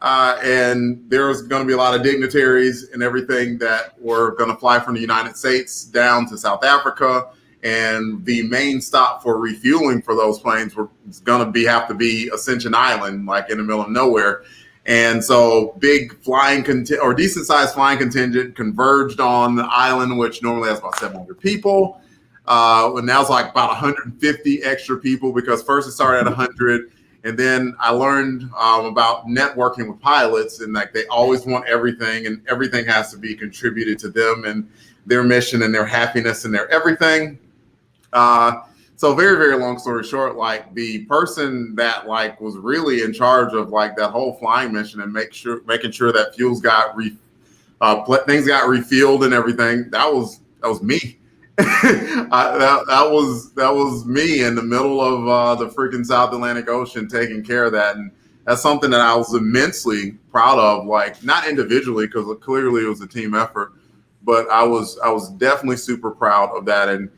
and there was going to be a lot of dignitaries and everything that were going to fly from the United States down to South Africa. And the main stop for refueling for those planes was going to have to be Ascension Island, like in the middle of nowhere. And so big flying or decent sized flying contingent converged on the island, which normally has about 700 people. And now it's like about 150 extra people, because first it started at 100. And then I learned about networking with pilots, and like they always want everything, and everything has to be contributed to them and their mission and their happiness and their everything. So very, very long story short, like the person that like was really in charge of like that whole flying mission and making sure that fuels got things got refueled and everything, that was me. that was me in the middle of the freaking South Atlantic Ocean taking care of that. And that's something that I was immensely proud of, like not individually, because clearly it was a team effort, but I was definitely super proud of that. And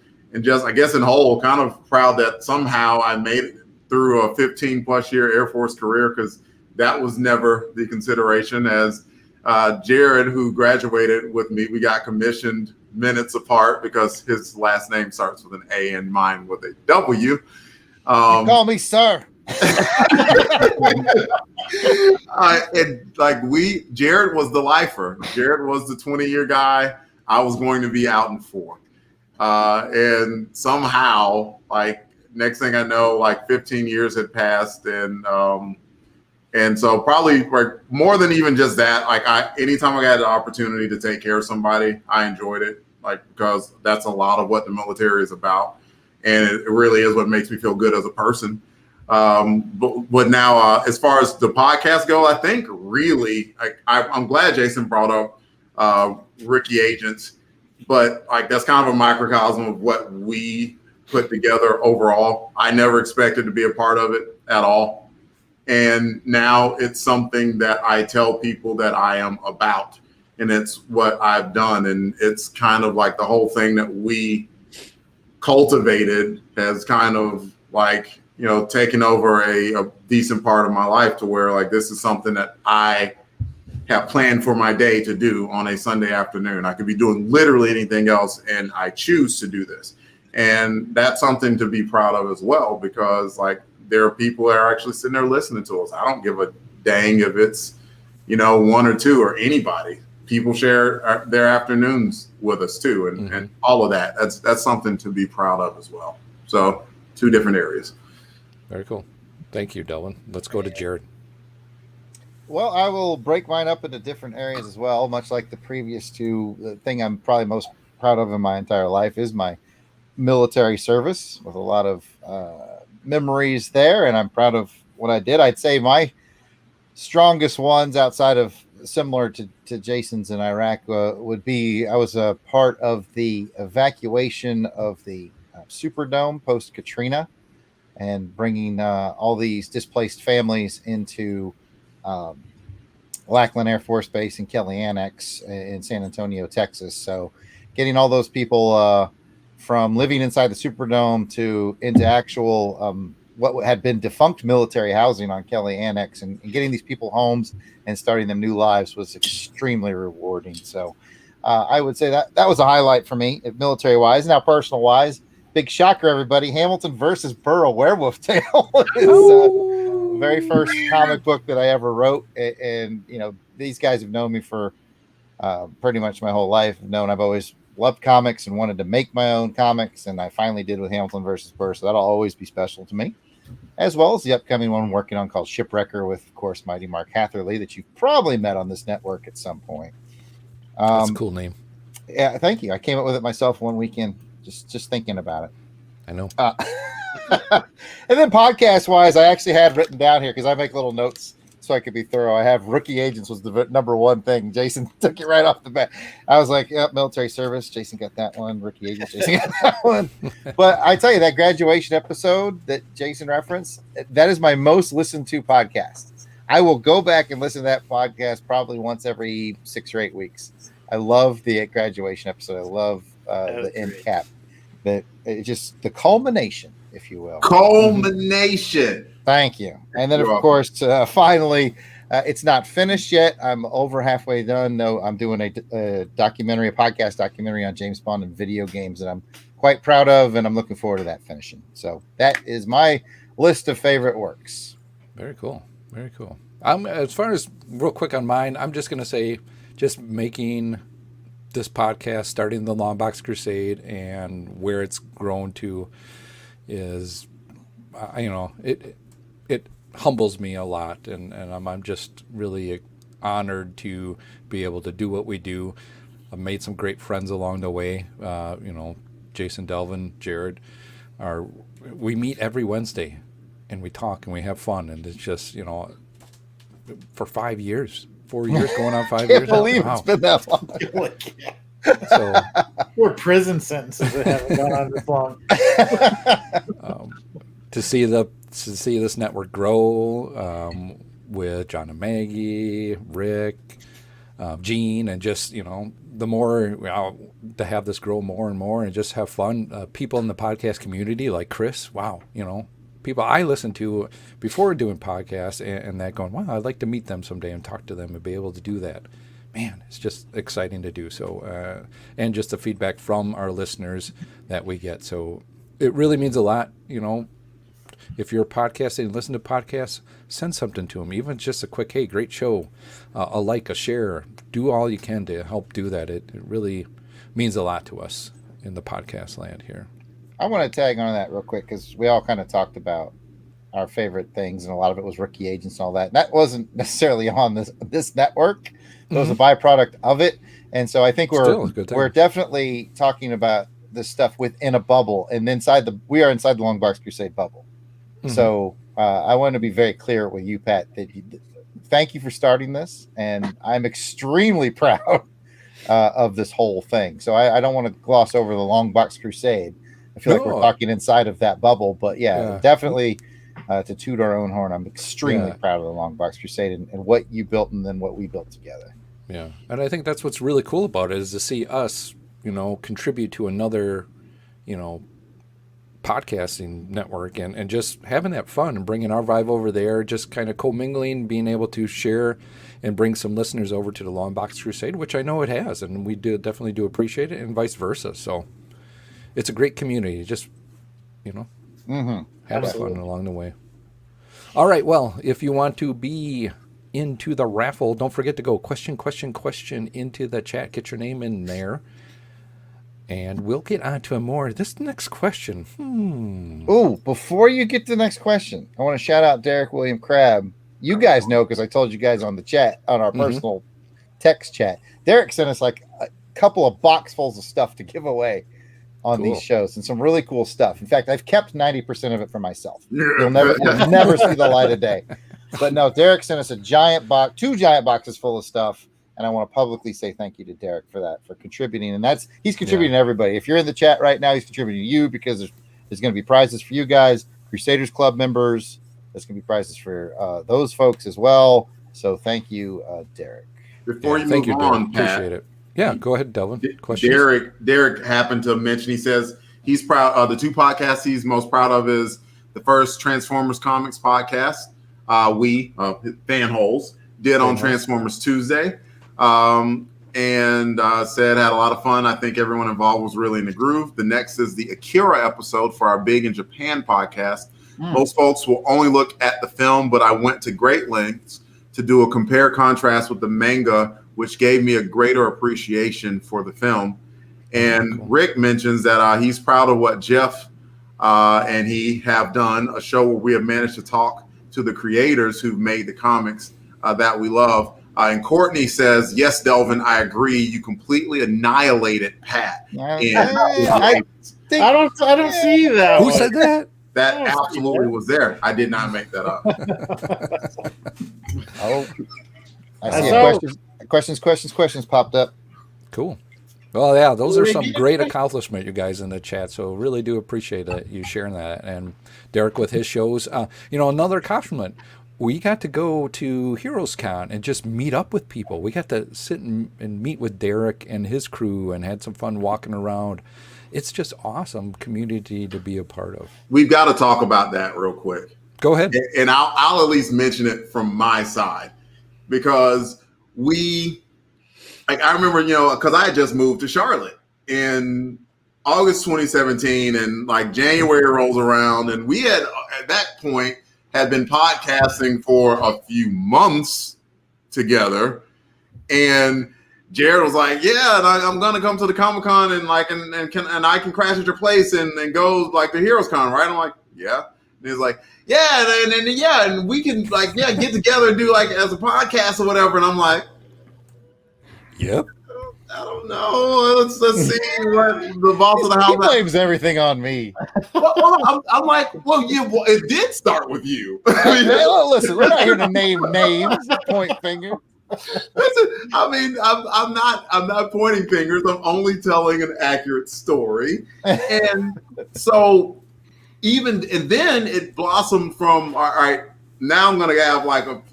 just, I guess in whole, kind of proud that somehow I made it through a 15 plus year Air Force career, because that was never the consideration. As Jarrod, who graduated with me, we got commissioned minutes apart because his last name starts with an A and mine with a W. Call me sir. Jarrod was the lifer. Jarrod was the 20-year guy. I was going to be out in 4. And somehow, like next thing I know, like 15 years had passed, and so probably like more than even just that, like anytime I got the opportunity to take care of somebody, I enjoyed it, like because that's a lot of what the military is about, and it really is what makes me feel good as a person. But now, as far as the podcast go, I think really, I'm glad Jason brought up Rookie Agents. But like that's kind of a microcosm of what we put together overall. I never expected to be a part of it at all. And now it's something that I tell people that I am about, and it's what I've done. And it's kind of like the whole thing that we cultivated has kind of like, taken over a decent part of my life, to where like this is something that I have planned for my day to do on a Sunday afternoon. I could be doing literally anything else, and I choose to do this. And that's something to be proud of as well, because like there are people that are actually sitting there listening to us. I don't give a dang if it's, 1 or 2 or anybody. People share their afternoons with us too. And all of that, that's something to be proud of as well. So 2 different areas. Very cool. Thank you, Delvin. Let's go to Jarrod. Well, I will break mine up into different areas as well, much like the previous 2. The thing I'm probably most proud of in my entire life is my military service, with a lot of memories there, and I'm proud of what I did. I'd say my strongest ones, outside of similar to Jason's in Iraq, would be I was a part of the evacuation of the Superdome post-Katrina, and bringing all these displaced families into Lackland Air Force Base and Kelly Annex in San Antonio, Texas. So getting all those people from living inside the Superdome into actual what had been defunct military housing on Kelly Annex, and getting these people homes and starting them new lives was extremely rewarding. So I would say that was a highlight for me, military-wise. Now, personal-wise, big shocker, everybody. Hamilton versus Burrow Werewolf Tale is very first comic book that I ever wrote. And these guys have known me for pretty much my whole life. I've always loved comics and wanted to make my own comics, and I finally did with Hamilton versus Burr. So that'll always be special to me, as well as the upcoming one I'm working on called Shipwrecker with, of course, Mighty Mark Hatherley, that you've probably met on this network at some point. That's a cool name. Yeah, thank you. I came up with it myself one weekend, just thinking about it. I know. And then podcast-wise, I actually had written down here, because I make little notes so I could be thorough. I have Rookie Agents was the number one thing. Jason took it right off the bat. I was like, yep, military service. Jason got that one. Rookie Agents, Jason got that one. But I tell you, that graduation episode that Jason referenced, that is my most listened to podcast. I will go back and listen to that podcast probably once every 6 or 8 weeks. I love the graduation episode. I love the end cap. It's just the culmination, if you will. Culmination. Thank you. And then, of course, finally, it's not finished yet. I'm over halfway done. No, I'm doing a podcast documentary on James Bond and video games that I'm quite proud of, and I'm looking forward to that finishing. So that is my list of favorite works. Very cool. Very cool. As far as real quick on mine, I'm just going to say just making this podcast, starting the Long Box Crusade, and where it's grown to is, it humbles me a lot, and I'm just really honored to be able to do what we do. I've made some great friends along the way. Jason, Delvin, Jarrod, we meet every Wednesday, and we talk and we have fun, and it's just for 5 years, 4 years, going on 5 years. I can't believe it's been that long. So we're prison sentences that haven't gone on this long. To see this network grow with John and Maggie, Rick, Gene, and just the more to have this grow more and more, and just have fun. People in the podcast community like Chris, wow, people I listen to before doing podcasts, and that going, wow, I'd like to meet them someday and talk to them and be able to do that. Man, it's just exciting to do so, and just the feedback from our listeners that we get. So it really means a lot, If you're podcasting and listen to podcasts, send something to them, even just a quick, hey, great show, a like, a share. Do all you can to help do that. It really means a lot to us in the podcast land here. I want to tag on that real quick, because we all kind of talked about our favorite things, and a lot of it was Rookie Agents and all that. And that wasn't necessarily on this network. It was a byproduct of it. And so I think we're definitely talking about this stuff within a bubble, and we are inside the Long Box Crusade bubble. Mm-hmm. So I want to be very clear with you, Pat, that thank you for starting this, and I'm extremely proud of this whole thing. So I don't want to gloss over the Long Box Crusade. I feel like we're talking inside of that bubble, but definitely to toot our own horn, I'm extremely proud of the Long Box Crusade and what you built, and then what we built together. Yeah, and I think that's what's really cool about it, is to see us, contribute to another, podcasting network, and just having that fun and bringing our vibe over there, just kind of commingling, being able to share and bring some listeners over to the Long Box Crusade, which I know it has, and we definitely do appreciate it, and vice versa. So it's a great community. Just, have fun along the way. All right. Well, if you want to be into the raffle, don't forget to go question into the chat. Get your name in there. And we'll get on to more. This next question. Oh, before you get to the next question, I want to shout out Derek William Crabb. You guys know, because I told you guys on the chat, on our personal text chat. Derek sent us like a couple of boxfuls of stuff to give away on these shows, and some really cool stuff. In fact, I've kept 90% of it for myself. You'll never see the light of day. But no, Derek sent us a giant box, 2 giant boxes full of stuff. And I want to publicly say thank you to Derek for that, for contributing. And he's contributing to everybody. If you're in the chat right now, he's contributing to you, because there's going to be prizes for you guys, Crusaders Club members. There's going to be prizes for those folks as well. So thank you, Derek. Before you move on, Pat, appreciate it. Yeah, go ahead, Delvin. Questions? Derek happened to mention, he says he's proud. The 2 podcasts he's most proud of is the first Transformers Comics podcast Fanholes did on Transformers Tuesday. And said had a lot of fun. I think everyone involved was really in the groove. The next is the Akira episode for our Big in Japan podcast Most folks will only look at the film, but I went to great lengths to do a compare contrast with the manga, which gave me a greater appreciation for the film. And Rick mentions that he's proud of what Jeff and he have done, a show where we have managed to talk to the creators who've made the comics that we love. And Courtney says, yes, Delvin, I agree. You completely annihilated Pat. I don't see that. Who said that? That absolutely was there. I did not make that up. I see questions popped up. Cool. Well, yeah, those are some great accomplishments, you guys, in the chat. So really do appreciate you sharing that. And Derek with his shows. Another compliment. We got to go to Heroes Con and just meet up with people. We got to sit and meet with Derek and his crew and had some fun walking around. It's just awesome community to be a part of. We've got to talk about that real quick. Go ahead. And I'll at least mention it from my side, because I remember, because I had just moved to Charlotte in August 2017, and like January rolls around, and we had at that point had been podcasting for a few months together, and Jarrod was like, "Yeah, and I'm gonna come to the Comic-Con and I can crash at your place and go like the Heroes Con, right?" I'm like, "Yeah." And he's like, "Yeah, and we can get together and do like as a podcast or whatever." And I'm like, "Yep." I don't know. Let's see what the boss of the house. He blames everything on me. I'm like, it did start with you. Listen, we're not here to name names. Point finger. Listen, I'm not pointing fingers. I'm only telling an accurate story. And so then it blossomed from, all right, now I'm going to have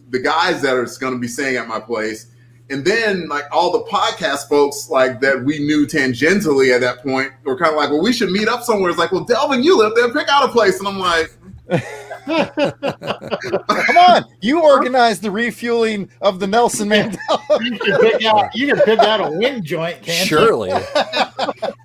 the guys that are going to be staying at my place. And then all the podcast folks that we knew tangentially at that point were kind of like, well, we should meet up somewhere. It's like, well, Delvin, you live there, pick out a place. And I'm like, come on, you organized the refueling of the Nelson Mandela. You can pick out a wind joint, can't Surely. you?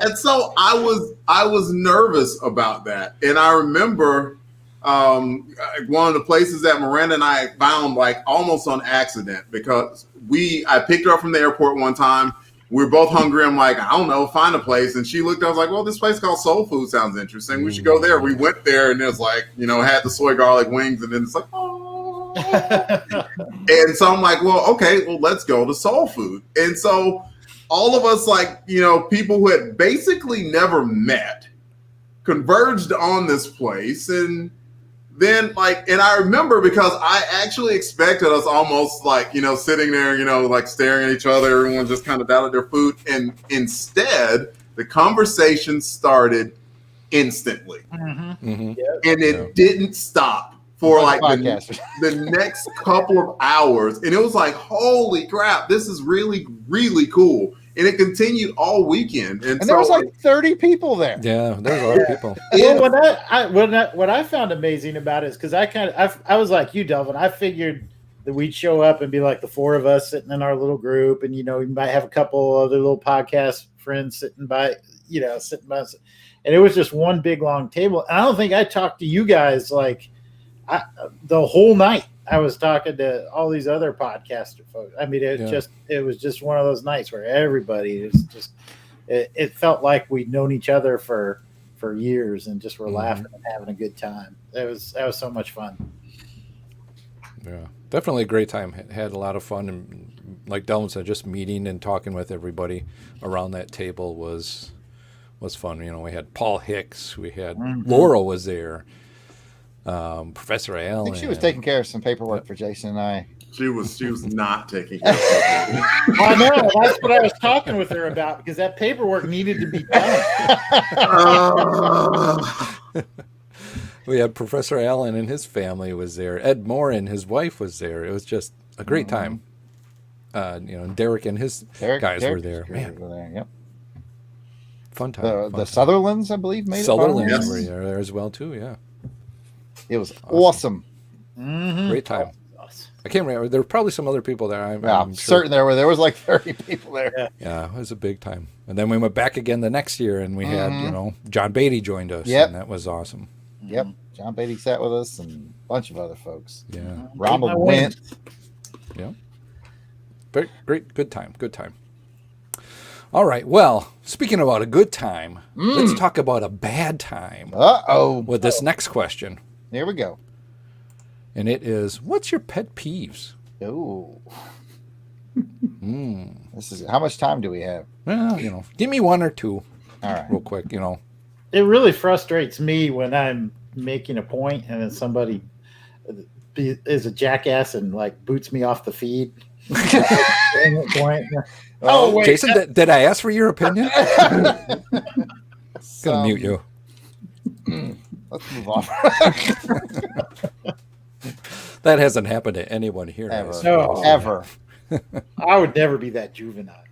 And so I was nervous about that. And I remember one of the places that Miranda and I found almost on accident, because I picked her up from the airport one time. We were both hungry. I'm like, I don't know, find a place. And she looked, I was like, well, this place called Soul Food sounds interesting. We should go there. We went there, and it was had the soy garlic wings, and then it's like, oh. And so I'm like, well, okay, well, let's go to Soul Food. And so all of us, people who had basically never met, converged on this place. And then and I remember, because I actually expected us almost sitting there, staring at each other, everyone just kind of down at their food. And instead the conversation started instantly. Mm-hmm. Mm-hmm. And it didn't stop for the next couple of hours. And it was like, holy crap, this is really, really cool. And it continued all weekend. And so, there was 30 people there. Yeah, there's a lot of people. Well, what I found amazing about it is because I was like you, Delvin. I figured that we'd show up and be like the four of us sitting in our little group, and we might have a couple other little podcast friends sitting by, and it was just one big long table. And I don't think I talked to you guys the whole night. I was talking to all these other podcaster folks. I mean, it was just one of those nights where everybody is just, it felt like we'd known each other for years and just were laughing and having a good time. That was so much fun. Yeah, definitely a great time. Had a lot of fun. And like Delvin said, just meeting and talking with everybody around that table was fun. We had Paul Hicks. We had Laura was there. Professor Allen. I think she was taking care of some paperwork for Jason and I. She was not taking care of it. I know. That's what I was talking with her about, because that paperwork needed to be done. We had Professor Allen and his family was there. Ed Moore and his wife was there. It was just a great time. And Derek and his guys were there. Man. Yep. Fun time. The Sutherlands, I believe, made Sutherlands it. were there as well too. Yeah. It was awesome. Mm-hmm. Great time. I can't remember. There were probably some other people there. I'm certain there was 30 people there. Yeah, it was a big time. And then we went back again the next year, and we had John Beatty joined us, and that was awesome. Yep. John Beatty sat with us and a bunch of other folks. Yeah. Ronald went. Yeah. Very great. Good time. Good time. All right. Well, speaking about a good time, let's talk about a bad time. Uh-oh. With this next question. Here we go. And it is, what's your pet peeves? Oh. This is how much time do we have? Well, give me one or two. All right. Real quick, It really frustrates me when I'm making a point and then somebody is a jackass and like boots me off the feed. Oh wait, Jason, did I ask for your opinion? Gonna mute you. Let's move on. That hasn't happened to anyone here. Ever. No. Ever. I would never be that juvenile.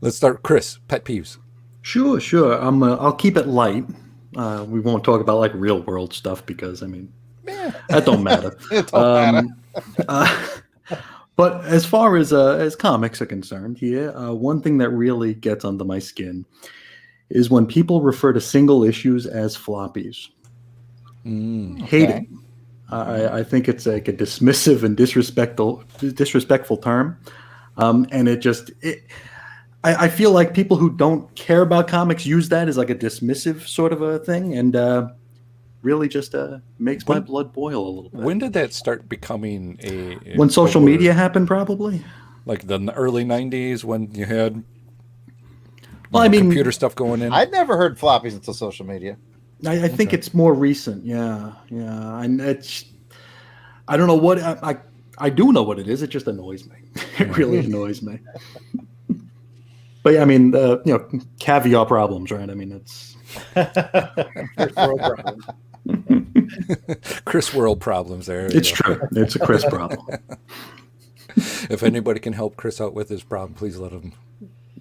Let's start, Chris. Pet peeves. Sure. I'll keep it light. We won't talk about like real world stuff because that don't matter. It don't matter. But as far as comics are concerned, one thing that really gets under my skin is when people refer to single issues as floppies. Hate it. I think it's like a dismissive and disrespectful term, and I feel like people who don't care about comics use that as like a dismissive sort of a thing, and really just makes my blood boil a little bit. When did that start becoming when social media happened, probably? Like the early 90s when you had computer stuff going in? I'd never heard floppies until social media. I think it's more recent. Yeah. And I don't know what I do know what it is. It just annoys me. It really annoys me. But yeah, I mean, caviar problems, right? I mean, it's Chris World problems there. It's true. It's a Chris problem. If anybody can help Chris out with his problem, please let him.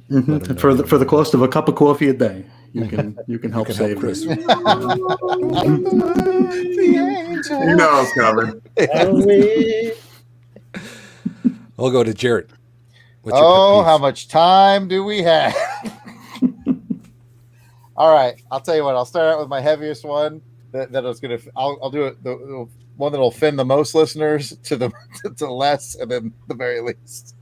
Mm-hmm. For the cost of a cup of coffee a day, you can help save Chris. Chris. You know it's coming. I'll go to Jarrod. How much time do we have? All right, I'll tell you what. I'll start out with my heaviest one. I'll do it. The one that'll offend the most listeners to the less, and then the very least.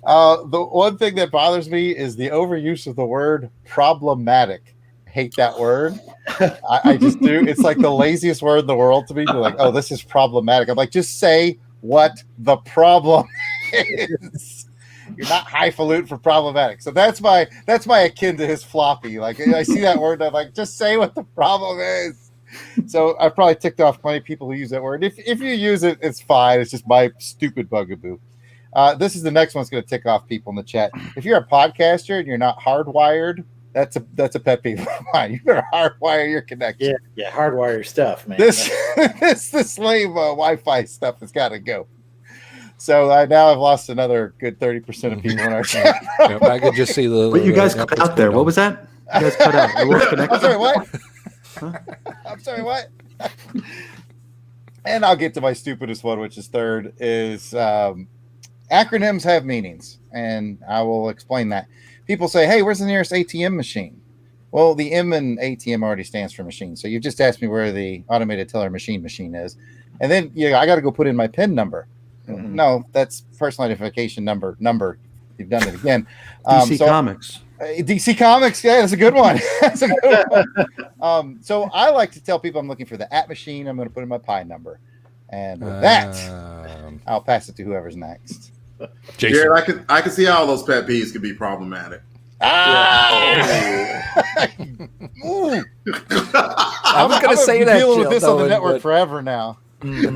The one thing that bothers me is the overuse of the word problematic. I hate that word. I just do. It's like the laziest word in the world to me. They're like, oh, this is problematic. I'm like, just say what the problem is. You're not highfalutin for problematic. So that's my akin to his floppy. Like I see that word, I'm like, just say what the problem is. So I probably ticked off plenty of people who use that word. If you use it, it's fine. It's just my stupid bugaboo. This is the next one's going to tick off people in the chat. If you're a podcaster and you're not hardwired, that's a pet peeve of mine. You better hardwire your connection. Yeah, hardwire stuff, man. This lame Wi-Fi stuff has got to go. So now I've lost another good 30% of people in our chat. Yep, I could just see the. But you guys cut out there. What was that? You guys cut out. I'm sorry, what? I'm sorry, what? And I'll get to my stupidest one, which is third, is acronyms have meanings, and I will explain that. People say, hey, where's the nearest ATM machine? Well, the M in ATM already stands for machine. So you just asked me where the automated teller machine is. And then I got to go put in my PIN number. Mm-hmm. No, that's personal identification number. You've done it again. DC Comics. DC Comics. Yeah, that's a good one. That's a good one. So I like to tell people I'm looking for the at machine. I'm going to put in my PI number. And with that, I'll pass it to whoever's next. Jason. Jared, I can see how those pet peeves could be problematic. I was going to say that. Dealing with this on the network forever now. You're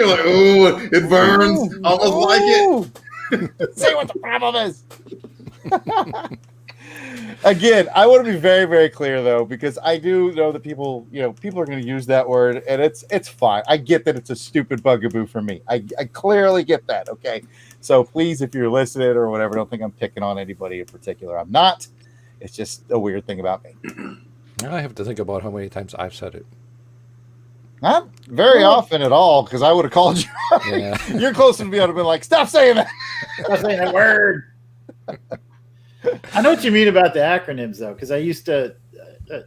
like, oh, it burns. Almost like it. Say what the problem is. Again, I want to be very, very clear though, because I do know that people are going to use that word, and it's fine. I get that it's a stupid bugaboo for me. I clearly get that. Okay, so please, if you're listening or whatever, don't think I'm picking on anybody in particular. I'm not. It's just a weird thing about me. I have to think about how many times I've said it. Not very often at all, because I would have called you. Yeah. You're close to being able to be like, stop saying that. Stop saying that word. I know what you mean about the acronyms, though, because I used to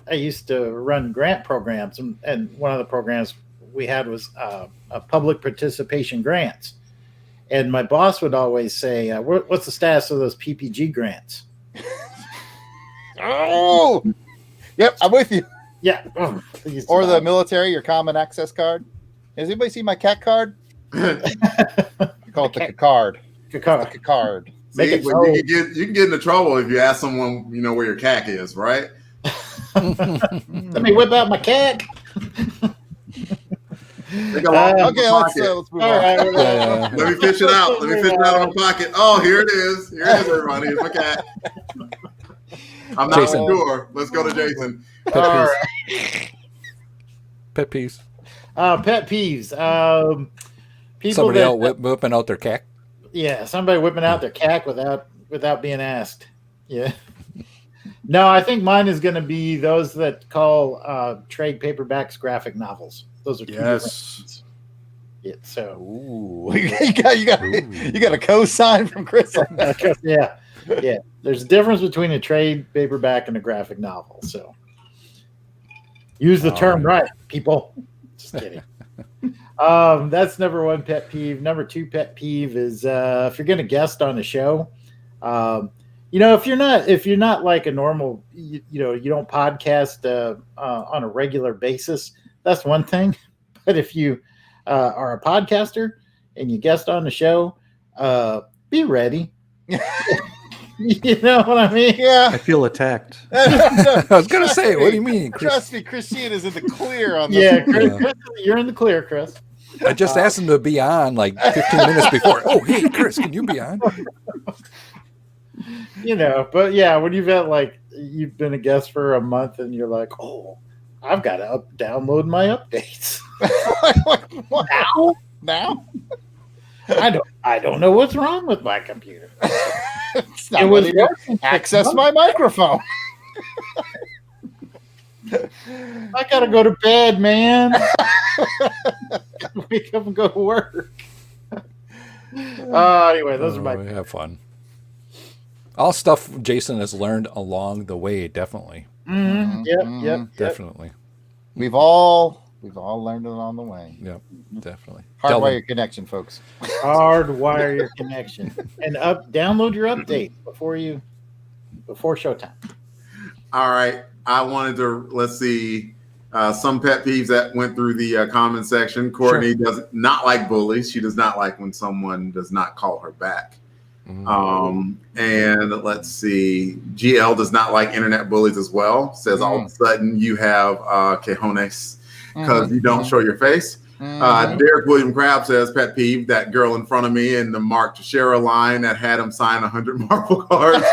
I used to run grant programs, and one of the programs we had was a public participation grants. And my boss would always say, "What's the status of those PPG grants?" Oh, yep, I'm with you. Yeah, Or the military, your common access card. Has anybody seen my cat card? I call it the card. The card. Make See, it but so. you can get into trouble if you ask someone, where your CAC is, right? Let me whip out my cat. Take a long Okay, let's move on. All right, Let me fish it out. Let me fish it out of my pocket. Oh, here it is. Here it is, everybody. Here's my cat. I'm not Jason. sure. Let's go to Jason. Pet All peeves. right. Pet peeves. Pet peeves. People Somebody that, else whipping out their cack. Yeah, somebody whipping out their cack without being asked. Yeah. No, I think mine is going to be those that call trade paperbacks graphic novels. Those are two different things. Yeah, so Ooh, you got a co-sign from Chris on that. yeah. There's a difference between a trade paperback and a graphic novel. So use the term right, people. Just kidding. That's number one pet peeve. Number two pet peeve is if you're going to guest on a show, if you're not like a normal, you don't podcast on a regular basis. That's one thing. But if you are a podcaster and you guest on the show, be ready. You know what I mean? Yeah. I feel attacked. I was going to say, what do you mean, Chris? Trust me, Christine is in the clear on this. Yeah, Chris, you're in the clear, Chris. I just asked him to be on like 15 minutes before. Oh, hey, Chris, can you be on? But yeah, when you've been a guest for a month and you're like, oh, I've got to download my updates. Now? I don't know what's wrong with my computer. It's not letting me access my microphone. I gotta go to bed, man. Wake up and go to work. Anyway, those are my. Have fun. All stuff Jason has learned along the way, definitely. Mm-hmm. Yep. Definitely. We've all learned it on the way. Yep, definitely. Hardwire Delvin. your connection, folks. Hardwire your connection and download your update before showtime. All right. I wanted to, let's see, some pet peeves that went through the comment section. Courtney does not like bullies. She does not like when someone does not call her back. And let's see, GL does not like internet bullies as well. Says all of a sudden you have cojones because you don't show your face. Derek William Crabb says pet peeve, that girl in front of me in the Mark Teixeira line that had him sign 100 Marvel cards.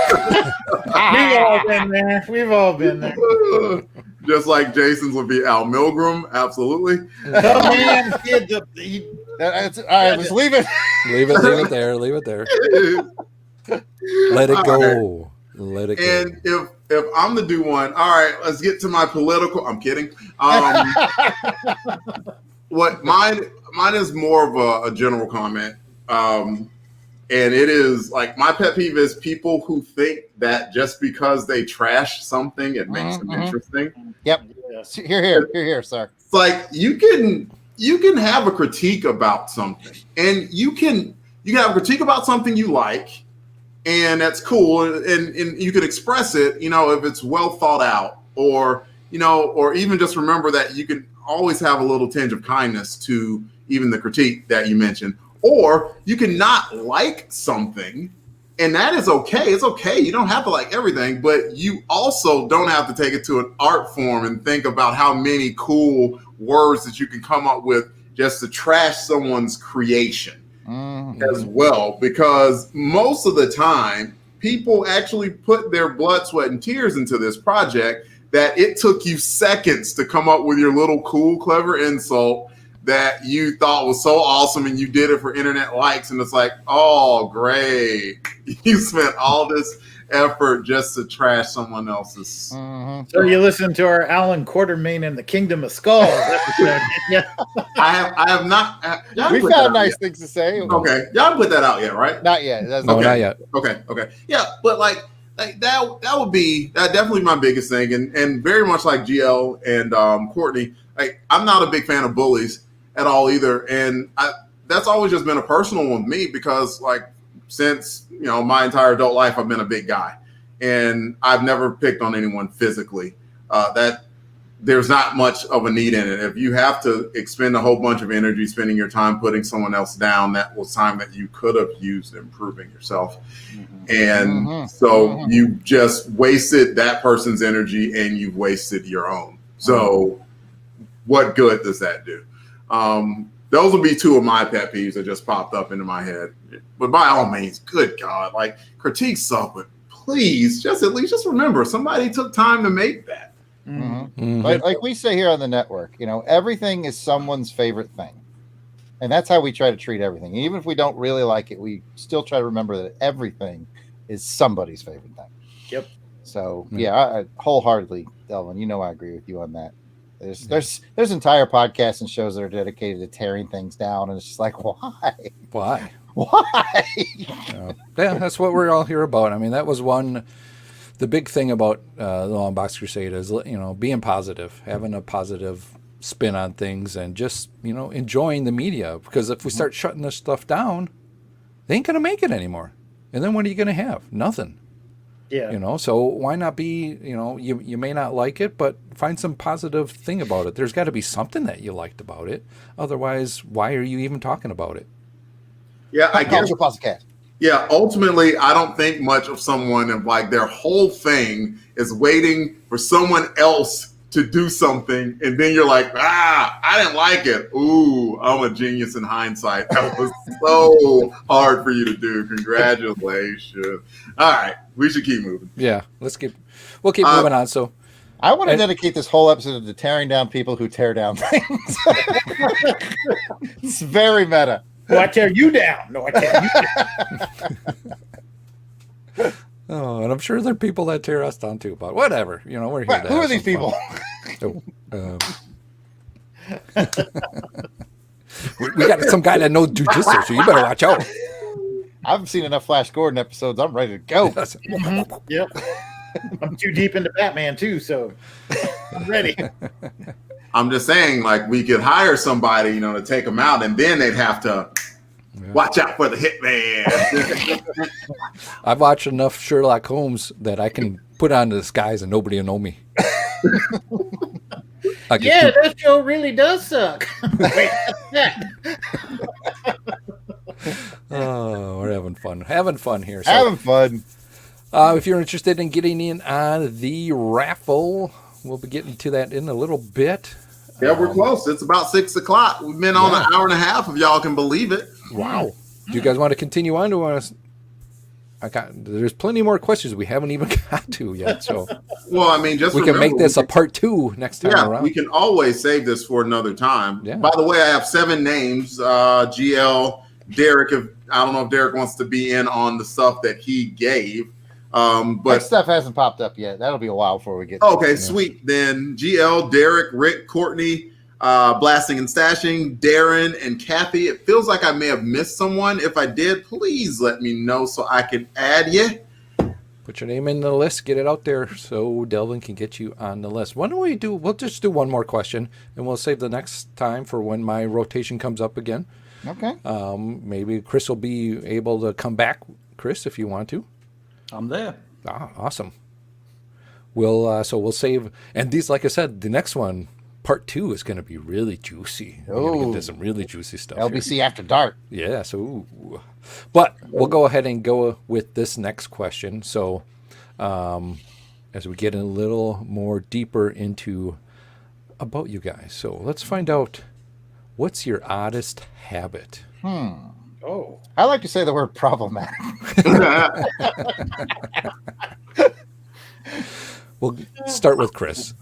We've all been there. Just like Jason's would be Al Milgram. Absolutely. Oh, man. All right, let's leave it. Leave it there. Let it go. Let it go. And if I'm to do one, all right, let's get to my political. I'm kidding. What mine is more of a general comment. And it is like my pet peeve is people who think that just because they trash something, it makes them interesting. Yep. Here, sir. It's like you can have a critique about something, and you can have a critique about something you like, and that's cool, and you can express it, if it's well thought out, or even just remember that you can always have a little tinge of kindness to even the critique that you mentioned. Or you can not like something, and that is okay. It's okay. You don't have to like everything, but you also don't have to take it to an art form and think about how many cool words that you can come up with just to trash someone's creation as well. Because most of the time, people actually put their blood, sweat, and tears into this project that it took you seconds to come up with your little cool, clever insult that you thought was so awesome, and you did it for internet likes, and it's like, oh, great. You spent all this effort just to trash someone else's. So you listen to our Alan Quartermain and the Kingdom of Skulls episode. Yeah. I have not. We've got nice things to say. Okay. Y'all haven't put that out yet, right? Not yet. No, not yet. Okay. Yeah. But like like that would be definitely my biggest thing, and very much like GL and Courtney. Like, I'm not a big fan of bullies at all either, and that's always just been a personal one with me because, like, since my entire adult life, I've been a big guy, and I've never picked on anyone physically. That there's not much of a need in it. If you have to expend a whole bunch of energy spending your time putting someone else down, that was time that you could have used improving yourself. And so you just wasted that person's energy and you've wasted your own. So what good does that do? Those would be two of my pet peeves that just popped up into my head. But by all means, good God, like, critique suck, but please just at least just remember somebody took time to make that. Like we say here on the network, everything is someone's favorite thing, and that's how we try to treat everything. Even if we don't really like it, we still try to remember that everything is somebody's favorite thing. Yep. So I wholeheartedly, Delvin, I agree with you on that. There's entire podcasts and shows that are dedicated to tearing things down, and it's just like, why? Yeah, that's what we're all here about. I mean, that was the big thing about the Long Box Crusade is, being positive, having a positive spin on things, and just, enjoying the media. Because if we start shutting this stuff down, they ain't going to make it anymore. And then what are you going to have? Nothing. Yeah. So why not be, you may not like it, but find some positive thing about it. There's got to be something that you liked about it. Otherwise, why are you even talking about it? Yeah, I guess. Yeah, ultimately, I don't think much of someone if, like, their whole thing is waiting for someone else to do something, and then you're like, I didn't like it. Ooh, I'm a genius in hindsight. That was so hard for you to do. Congratulations. All right, we should keep moving. Yeah, we'll keep moving on. So I want to dedicate this whole episode to tearing down people who tear down things. It's very meta. No, I tear you down. No, I tear you down. Oh, and I'm sure there are people that tear us down too, but whatever. We're here. Who are these people? We got some guy that knows jujitsu, so you better watch out. I've seen enough Flash Gordon episodes. I'm ready to go. Yep. I'm too deep into Batman too, so I'm ready. I'm just saying, like, we could hire somebody, to take them out, and then they'd have to watch out for the hitman. I've watched enough Sherlock Holmes that I can put on the disguise and nobody will know me. That show really does suck. Wait, that. Oh, we're having fun. Having fun here. Having fun. If you're interested in getting in on the raffle, we'll be getting to that in a little bit. Yeah, we're close. It's about 6 o'clock. We've been on an hour and a half, if y'all can believe it. Wow. Do you guys want to continue on to us? There's plenty more questions we haven't even got to yet. So, well, I mean, just we can make this a part 2 next time around. We can always save this for another time. Yeah. By the way, I have 7 names. GL, Derek. I don't know if Derek wants to be in on the stuff that he gave. But that stuff hasn't popped up yet. That'll be a while before we get. Okay, sweet. Then GL, Derek, Rick, Courtney, Blasting and Stashing, Darren, and Kathy. It feels like I may have missed someone. If I did, please let me know so I can add you. Put your name in the list. Get it out there so Delvin can get you on the list. Why don't we do? We'll just do one more question, and we'll save the next time for when my rotation comes up again. Okay. Maybe Chris will be able to come back. Chris, if you want to. I'm there. Awesome. We'll save, and these, like I said, the next one, part 2, is going to be really juicy. We're going to get to some really juicy stuff. LBC here. After Dark. Yeah. So, but we'll go ahead and go with this next question. So, as we get a little more deeper into about you guys, so let's find out what's your oddest habit. Oh, I like to say the word problematic. We'll start with Chris.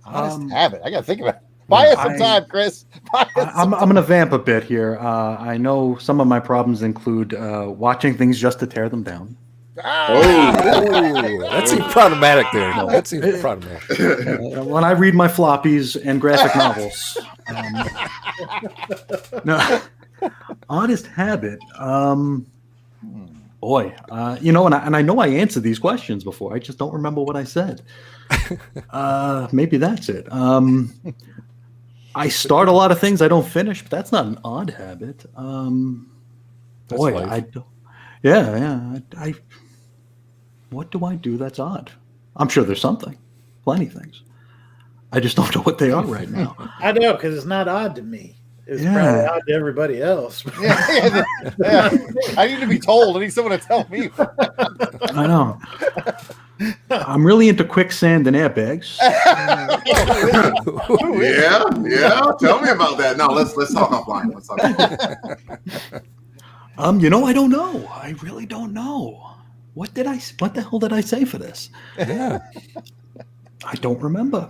Honest habit. I got to think about it. Buy us some time, Chris. I'm going to vamp a bit here. I know some of my problems include watching things just to tear them down. That seems problematic there. No, that seems problematic. When I read my floppies and graphic novels. No. Honest habit. Boy, and I know I answered these questions before. I just don't remember what I said. Maybe that's it. I start a lot of things I don't finish, but that's not an odd habit. Boy, life. I don't. Yeah. I what do I do that's odd? I'm sure there's something, plenty of things. I just don't know what they are right now. I know, because it's not odd to me. It's Yeah. probably odd to everybody else. Yeah. I need to be told. I need someone to tell me. I know. I'm really into quicksand and airbags. Yeah. Tell me about that. No, let's talk offline. Let's talk offline. I don't know. I really don't know. What the hell did I say for this? Yeah. I don't remember.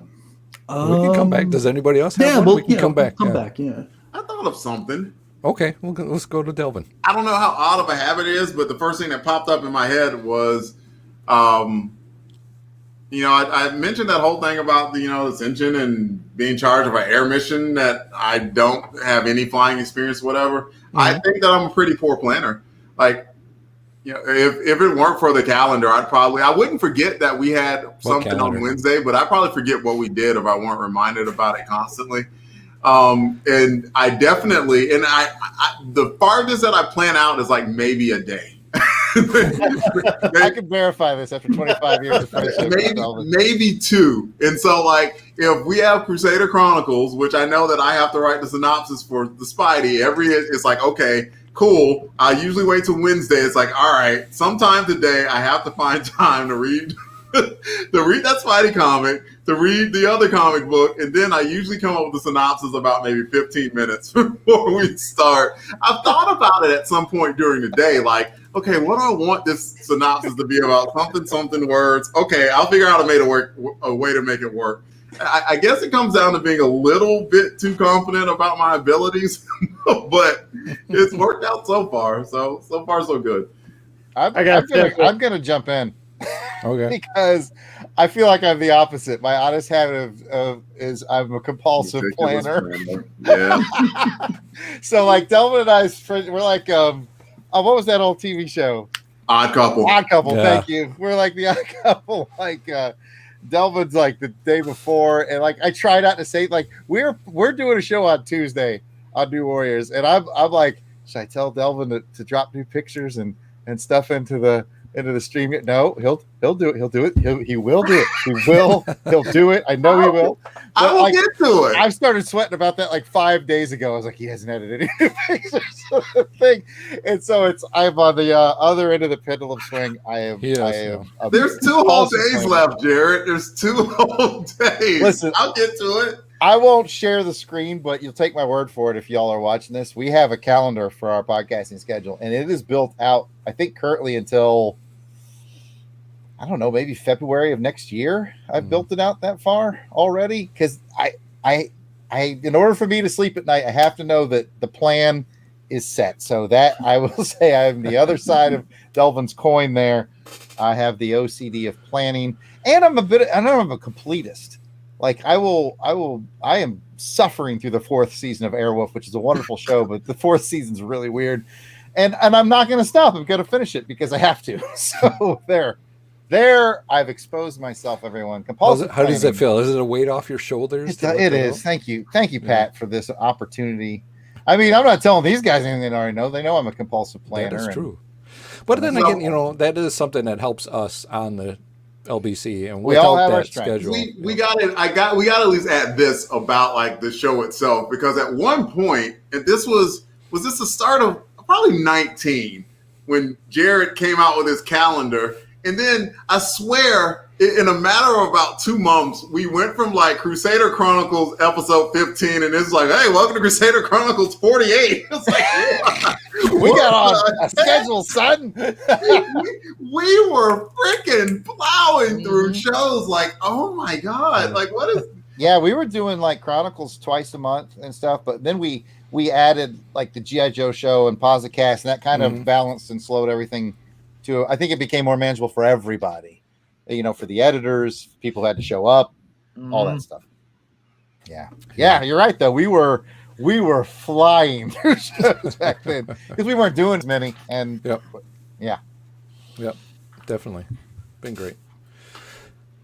We can come back. Does anybody else have Yeah, one? well, We can come back. Come yeah. back, yeah. I thought of something. Okay, let's go to Delvin. I don't know how odd of a habit it is, but the first thing that popped up in my head was, I mentioned that whole thing about the ascension and being in charge of an air mission that I don't have any flying experience, whatever. Mm-hmm. I think that I'm a pretty poor planner. Like, if it weren't for the calendar, I wouldn't forget that we had something on Wednesday, but I'd probably forget what we did if I weren't reminded about it constantly. And I definitely, I the farthest that I plan out is like maybe a day. I can verify this after 25 years of friendship. Maybe 2. And so, like, if we have Crusader Chronicles, which I know that I have to write the synopsis for the Spidey, it's like, okay, cool. I usually wait till Wednesday. It's like, all right, sometime today I have to find time to read that Spidey comic, to read the other comic book, and then I usually come up with a synopsis about maybe 15 minutes before we start. I've thought about it at some point during the day, like, okay, what do I want this synopsis to be about? Something words. Okay, I'll figure out a way to make it work. I guess it comes down to being a little bit too confident about my abilities, but it's worked out so far. So far, so good. I'm gonna jump in. Okay. Because I feel like I'm the opposite. My honest habit is I'm a compulsive planner. Yeah. So like Delvin and I's friend, we're like, what was that old TV show? Odd Couple. Odd Couple. Yeah. Thank you. We're like the Odd Couple. Like Delvin's like the day before, and like I try not to say like we're doing a show on Tuesday on New Warriors, and I'm like, should I tell Delvin to drop new pictures and stuff into the stream? No, he'll do it. He'll do it. He will do it. He'll do it. I know he will. But I will get to it. I started sweating about that like 5 days ago. I was like, he hasn't edited any pictures of the thing. And so I'm on the other end of the pendulum swing. There's 2 whole days left, Jarrod. There's 2 whole days. Listen, I'll get to it. I won't share the screen, but you'll take my word for it if y'all are watching this. We have a calendar for our podcasting schedule, and it is built out, I think, currently until, I don't know, maybe February of next year. I've built it out that far already because I, in order for me to sleep at night, I have to know that the plan is set. So that I will say I'm the other side of Delvin's coin there. I have the OCD of planning, and I'm a completist. Like I am suffering through the 4th season of Airwolf, which is a wonderful show, but the 4th season's really weird. And I'm not going to stop. I'm going to finish it because I have to. So there, I've exposed myself, everyone. Compulsive. How does it feel? Is it a weight off your shoulders? It is. Thank you, Pat, for this opportunity. I mean, I'm not telling these guys anything they already know. They know I'm a compulsive planner. That is true. But then again, that is something that helps us on the LBC, and we all have that our strengths. schedule, we got to at least add this about like the show itself, because at one point, and this was this the start of probably 19 when Jarrod came out with his calendar, and then I swear in a matter of about 2 months, we went from like Crusader Chronicles episode 15, and it's like, hey, welcome to Crusader Chronicles 48. It's like, we got on a schedule, son. we were freaking plowing through shows like, oh my God, like what is? Yeah, we were doing like Chronicles twice a month and stuff, but then we added like the G.I. Joe show and Posicast, and that kind of balanced and slowed everything to. I think it became more manageable for everybody. For the editors, people had to show up, all that stuff. Yeah, you're right though. We were flying through shows back then because we weren't doing as many. And Yep, definitely. Been great.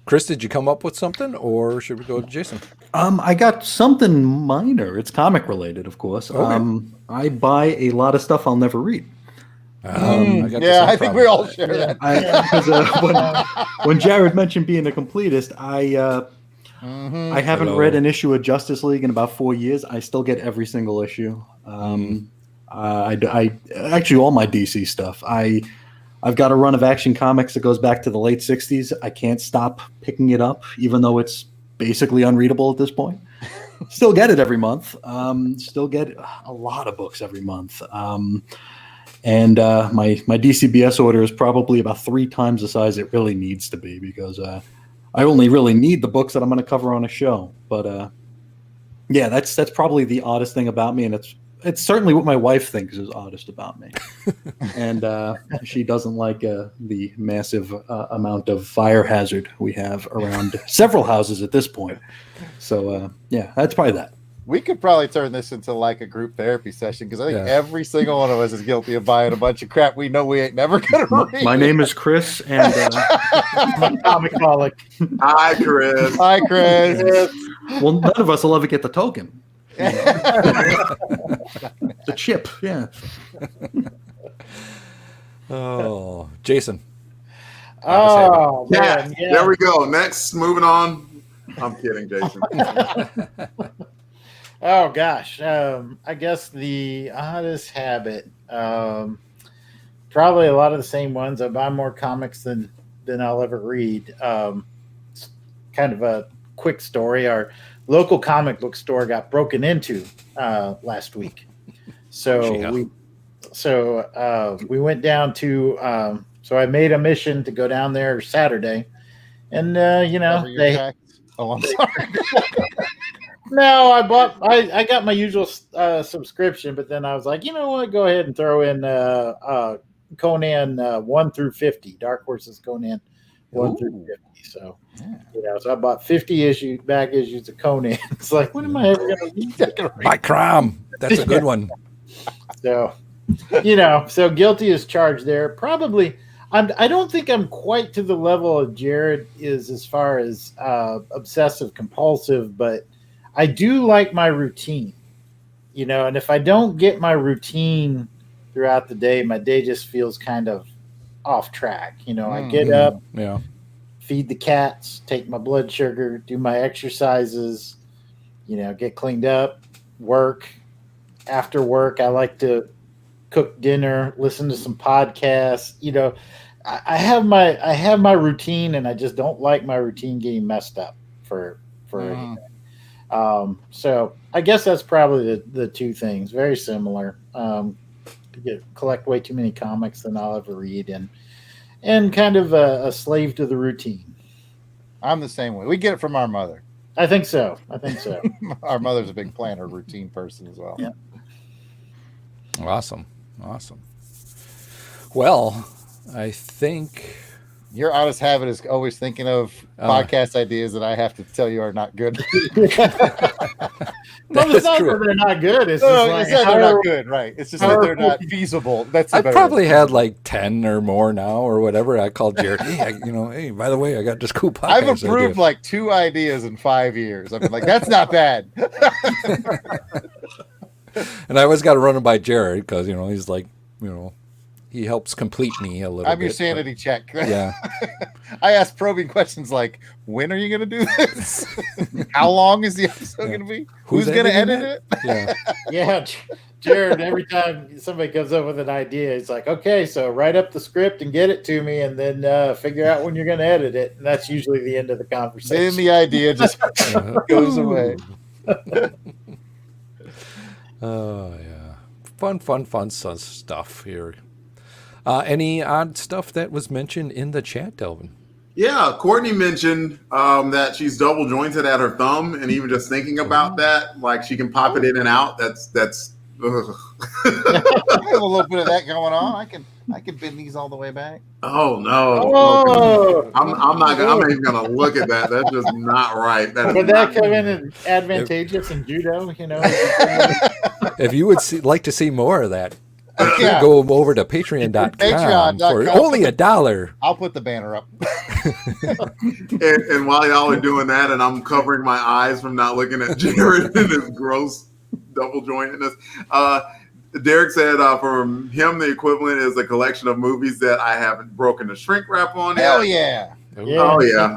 Chris, did you come up with something, or should we go to Jason? I got something minor. It's comic related, of course. Okay. I buy a lot of stuff I'll never read. I got the Yeah, same I think we problem. all share that. When Jarrod mentioned being a completist, I haven't read an issue of Justice League in about 4 years. I still get every single issue. I actually all my DC stuff. I've got a run of Action Comics that goes back to the late 60s. I can't stop picking it up, even though it's basically unreadable at this point. Still get it every month. Still get a lot of books every month. And my DCBS order is probably about 3 times the size it really needs to be, because I only really need the books that I'm going to cover on a show. But yeah, that's probably the oddest thing about me, and it's certainly what my wife thinks is oddest about me. And she doesn't like the massive amount of fire hazard we have around several houses at this point. So yeah, that's probably that. We could probably turn this into like a group therapy session, because I think every single one of us is guilty of buying a bunch of crap we know we ain't never gonna read. My name is Chris, and I'm a comic-holic. Hi, Chris. Hi, Chris. well, none of us will ever get the token. The chip, yeah. Oh, Jason. Oh, man. Yeah, there we go. Next, moving on. I'm kidding, Jason. Oh gosh, I guess the oddest habit, probably a lot of the same ones. I buy more comics than I'll ever read. It's kind of a quick story. Our local comic book store got broken into last week, so we went down to. So I made a mission to go down there Saturday, and they. Oh, I'm sorry. No, I got my usual subscription, but then I was like, you know what? Go ahead and throw in Conan 1 through 50, Dark Horses Conan 1 through 50. So, so I bought 50 back issues of Conan. It's like, when am I ever going to read that? My crime. That's a good one. So, so guilty as charged there. Probably, I don't think I'm quite to the level of Jarrod is as far as obsessive compulsive, but I do like my routine, and if I don't get my routine throughout the day, my day just feels kind of off track. I get up, feed the cats, take my blood sugar, do my exercises, get cleaned up, work. After work, I like to cook dinner, listen to some podcasts. I have my routine, and I just don't like my routine getting messed up for anything. So I guess that's probably the two things. Very similar. Collect way too many comics than I'll ever read, and kind of a slave to the routine. I'm the same way. We get it from our mother. I think so. Our mother's a big planner, routine person as well. Yeah. Awesome. Well, I think your oddest habit is always thinking of podcast ideas that I have to tell you are not good. It's not that they're not good. It's just like, they're not good, right? It's just that they're not feasible. That's I probably had like 10 or more now, or whatever. I called Jarrod. Hey, by the way, I got this cool podcast. I've approved like 2 ideas in 5 years. I've been like, that's not bad. And I always got to run them by Jarrod because he's like, he helps complete me a little bit. I'm your sanity check. Yeah. I ask probing questions like, when are you going to do this? How long is the episode going to be? Who's going to edit it? Yeah. Yeah. Jarrod, every time somebody comes up with an idea, he's like, okay, so write up the script and get it to me, and then figure out when you're going to edit it. And that's usually the end of the conversation. Then the idea just goes away. Oh, yeah. Fun stuff here. Any odd stuff that was mentioned in the chat, Delvin? Yeah, Courtney mentioned that she's double jointed at her thumb, and even just thinking about that, like she can pop it in and out. That's. Ugh. I have a little bit of that going on. I can bend these all the way back. Oh no! Oh. I'm not even gonna look at that. That's just not right. Would that come in advantageous in judo? If you would like to see more of that, Yeah. Go over to patreon.com for Patreon.com. only $1. I'll put the banner up. And while y'all are doing that, and I'm covering my eyes from not looking at Jarrod and his gross double jointedness, Derek said for him, the equivalent is a collection of movies that I haven't broken the shrink wrap on. Hell yeah. Oh, yeah.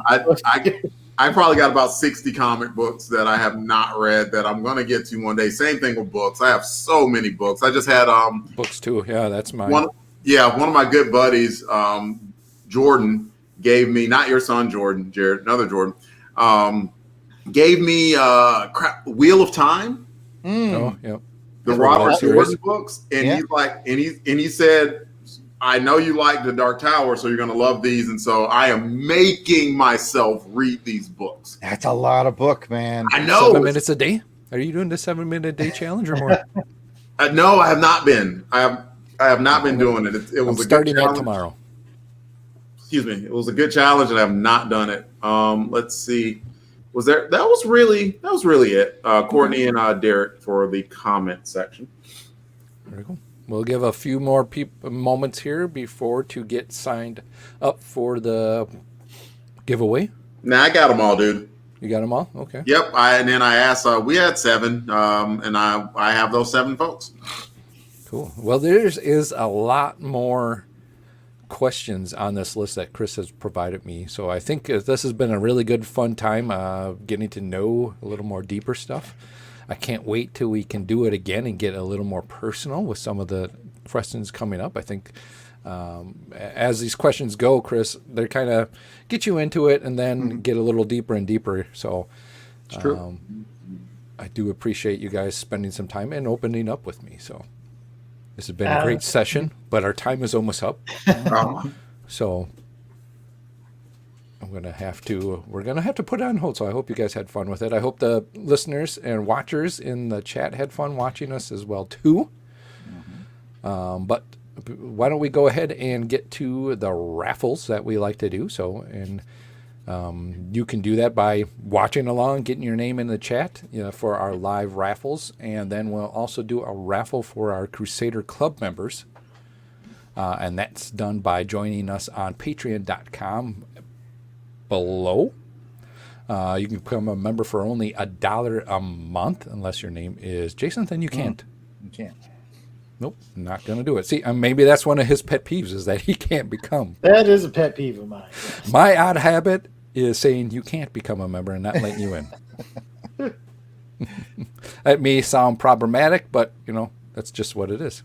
I probably got about 60 comic books that I have not read that I'm going to get to one day. Same thing with books. I have so many books. I just had books too. Yeah, that's mine. one of my good buddies, Jordan, gave me, not your son Jordan, Jarrod, another Jordan, gave me Wheel of Time. Oh, yeah. The Robert Jordan books. And he's like, and he said, I know you like The Dark Tower, so you're going to love these. And so I am making myself read these books. That's a lot of book, man. I know. 7 minutes a day? Are you doing the 7 minute a day challenge or more? No, I have not been. I have not been doing it. It was starting that tomorrow. Excuse me. It was a good challenge, and I have not done it. Let's see. That was really it. Courtney and Derek for the comment section. Very cool. We'll give a few more moments here before to get signed up for the giveaway. Nah, I got them all, dude. You got them all? Okay. Yep. And then I asked. We had 7, and I have those 7 folks. Cool. Well, there is a lot more questions on this list that Chris has provided me. So I think this has been a really good, fun time getting to know a little more deeper stuff. I can't wait till we can do it again and get a little more personal with some of the questions coming up. I think as these questions go, Chris, they kind of get you into it and then get a little deeper and deeper. So It's true. I do appreciate you guys spending some time and opening up with me. So this has been a great session, but our time is almost up. So we're gonna have to put it on hold. So I hope you guys had fun with it. I hope the listeners and watchers in the chat had fun watching us as well too. But why don't we go ahead and get to the raffles that we like to do? So, and you can do that by watching along, getting your name in the chat, for our live raffles, and then we'll also do a raffle for our Crusader Club members, and that's done by joining us on Patreon.com. Below, you can become a member for only $1 a month, unless your name is Jason. Then you can't. You can't. Nope, not gonna do it. See, maybe that's one of his pet peeves is that he can't become. That is a pet peeve of mine. Yes. My odd habit is saying you can't become a member and not letting you in. That may sound problematic, but that's just what it is.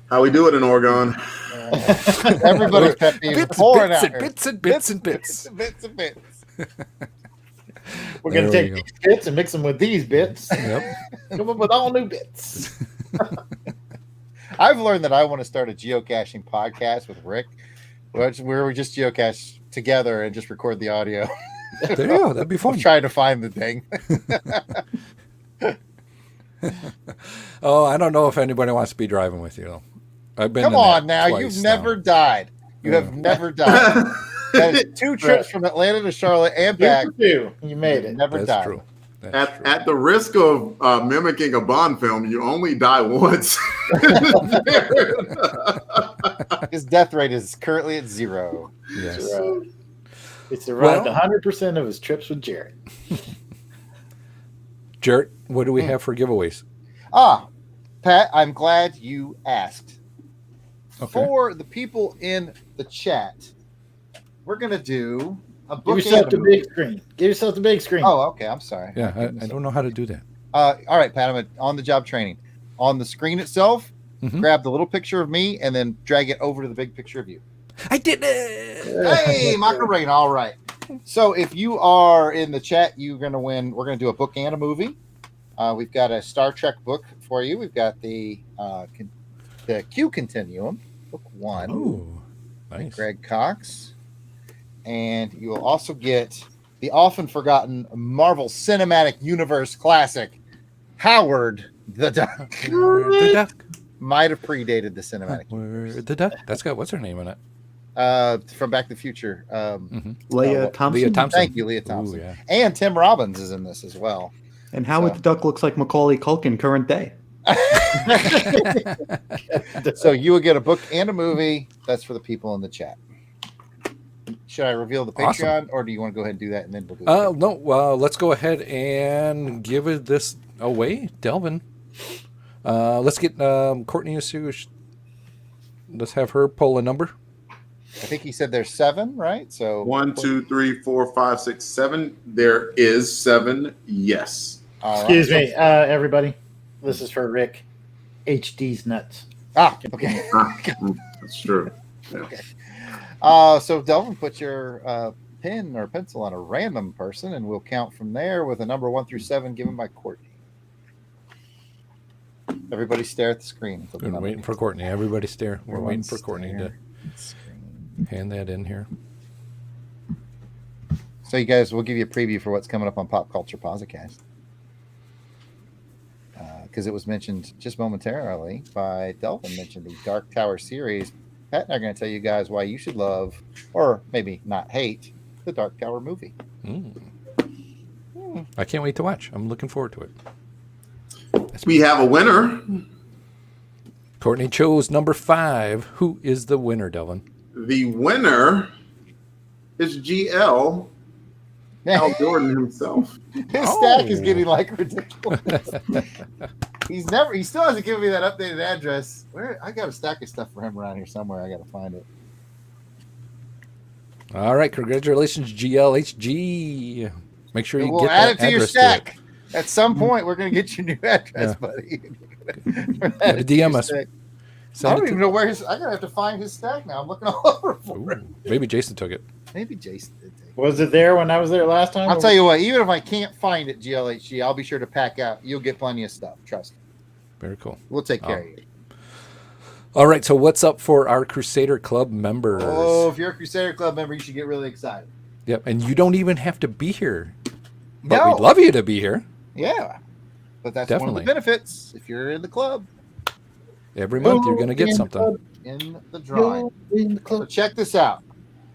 How we do it in Oregon. Everybody's pet peeve. Bits and bits. Bits. We're going to take these bits and mix them with these bits. Yep. Come up with all new bits. I've learned that I want to start a geocaching podcast with Rick, where we just geocache together and just record the audio. There you go. That'd be fun. I'm trying to find the thing. Oh, I don't know if anybody wants to be driving with you. I've been. Come on now, you've never died. You have never died. That is 2 trips from Atlanta to Charlotte and back. You made it. Never That's died. true. At the risk of mimicking a Bond film, you only die once. His death rate is currently at 0. Yes. It's survived 100% of his trips with Jarrod. Jarrod, what do we have for giveaways? Pat, I'm glad you asked. Okay. For the people in the chat, we're going to do a book. Give yourself the big screen. Give yourself the big screen. Oh, okay. I'm sorry. Yeah, I don't know how to do that. All right, Pat, I'm on the job training. On the screen itself, grab the little picture of me and then drag it over to the big picture of you. I did it! Hey, Macarena. All right. So if you are in the chat, you're going to win. We're going to do a book and a movie. We've got a Star Trek book for you. We've got the Q Continuum, book 1. Ooh, nice. Greg Cox. And you will also get the often forgotten Marvel Cinematic Universe classic, Howard the Duck. The Duck. Might have predated the cinematic. Howard the Duck. That's got what's her name in it? From Back to the Future. Leah Thompson. Leah Thompson. Thank you, Leah Thompson. Ooh, yeah. And Tim Robbins is in this as well. And Howard the Duck looks like Macaulay Culkin current day. So you will get a book and a movie. That's for the people in the chat. Should I reveal the Awesome. Patreon, or do you want to go ahead and do that, and then we'll do it? No. Well, let's go ahead and give this away, Delvin. Let's get Courtney Asush. Let's have her pull a number. I think he said there's 7, right? So 1, 2, 3, 4, 5, 6, 7. There is 7. Yes. all right. Excuse me, everybody. This is for Rick. HD's nuts. Okay. That's true. Yeah. So Delvin, put your pen or pencil on a random person, and we'll count from there with a number 1 through 7 given by Courtney. Everybody stare at the screen. We're waiting for Courtney. Everybody stare. We're Everyone waiting for Courtney stare to at the screen. hand that in here. So you guys, we'll give you a preview for what's coming up on Pop Culture Podcast. Because it was mentioned just momentarily by Delvin, mentioned the Dark Tower series. Pat and I are going to tell you guys why you should love, or maybe not hate, the Dark Tower movie. I can't wait to watch. I'm looking forward to it. We have a winner. Courtney chose number 5. Who is the winner, Delvin? The winner is GL. Al Jordan himself. His stack is getting like ridiculous. He still hasn't given me that updated address. Where I got a stack of stuff for him around here somewhere. I got to find it. All right, congratulations, GLHG. Make sure you We'll get add that it to your address stack. At some point, we're going to get your new address, buddy. Gotta DM us. I Send don't it even know where his. I gotta have to find his stack now. I'm looking all over for it. Ooh, maybe Jason took it. Maybe Jason did take it. Was it there when I was there last time? I'll tell you what. Even if I can't find it, GLHG, I'll be sure to pack out. You'll get plenty of stuff. Trust me. Very cool. We'll take care of you. All right, so what's up for our Crusader Club members? Oh, if you're a Crusader Club member, you should get really excited. Yep, and you don't even have to be here. But No. we'd love you to be here. Yeah, but that's one Definitely. of the benefits if you're in the club. Every month you're going to get something. In the drawing. So check this out.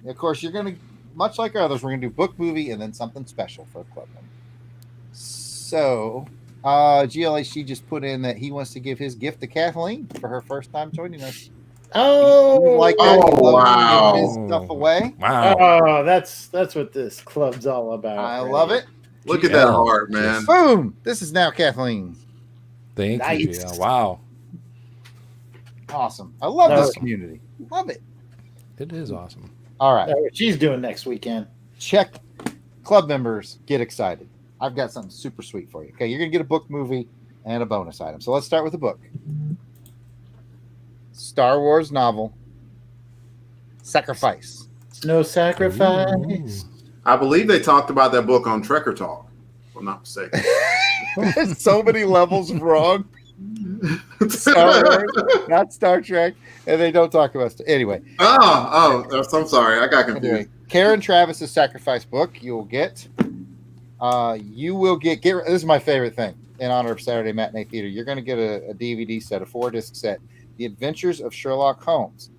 Of course, you're going to, much like our others, we're going to do book, movie, and then something special for a club member. So, GLHC just put in that he wants to give his gift to Kathleen for her first time joining us. Oh, Like that, Oh, he'd love wow. to give his stuff away. Wow. Oh, that's what this club's all about. I right? love it. Look at that heart, man. Boom! This is now Kathleen. Thank you. Nice. GL. Wow. Awesome. I love No. this community. Love it. It is awesome. All right. That's what she's doing next weekend. Check. Club members, get excited. I've got something super sweet for you. Okay, you're going to get a book, movie, and a bonus item. So let's start with the book. Star Wars novel, Sacrifice. No sacrifice. I believe they talked about that book on Trekker Talk, if I'm not mistaken. There's so many levels of wrong. Star Wars, not Star Trek, and they don't talk about anyway. I'm sorry. I got confused. Anyway, Karen Travis's Sacrifice book you will get. Get this is my favorite thing in honor of Saturday Matinee Theater. You're going to get a DVD set, a 4-disc set, The Adventures of Sherlock Holmes,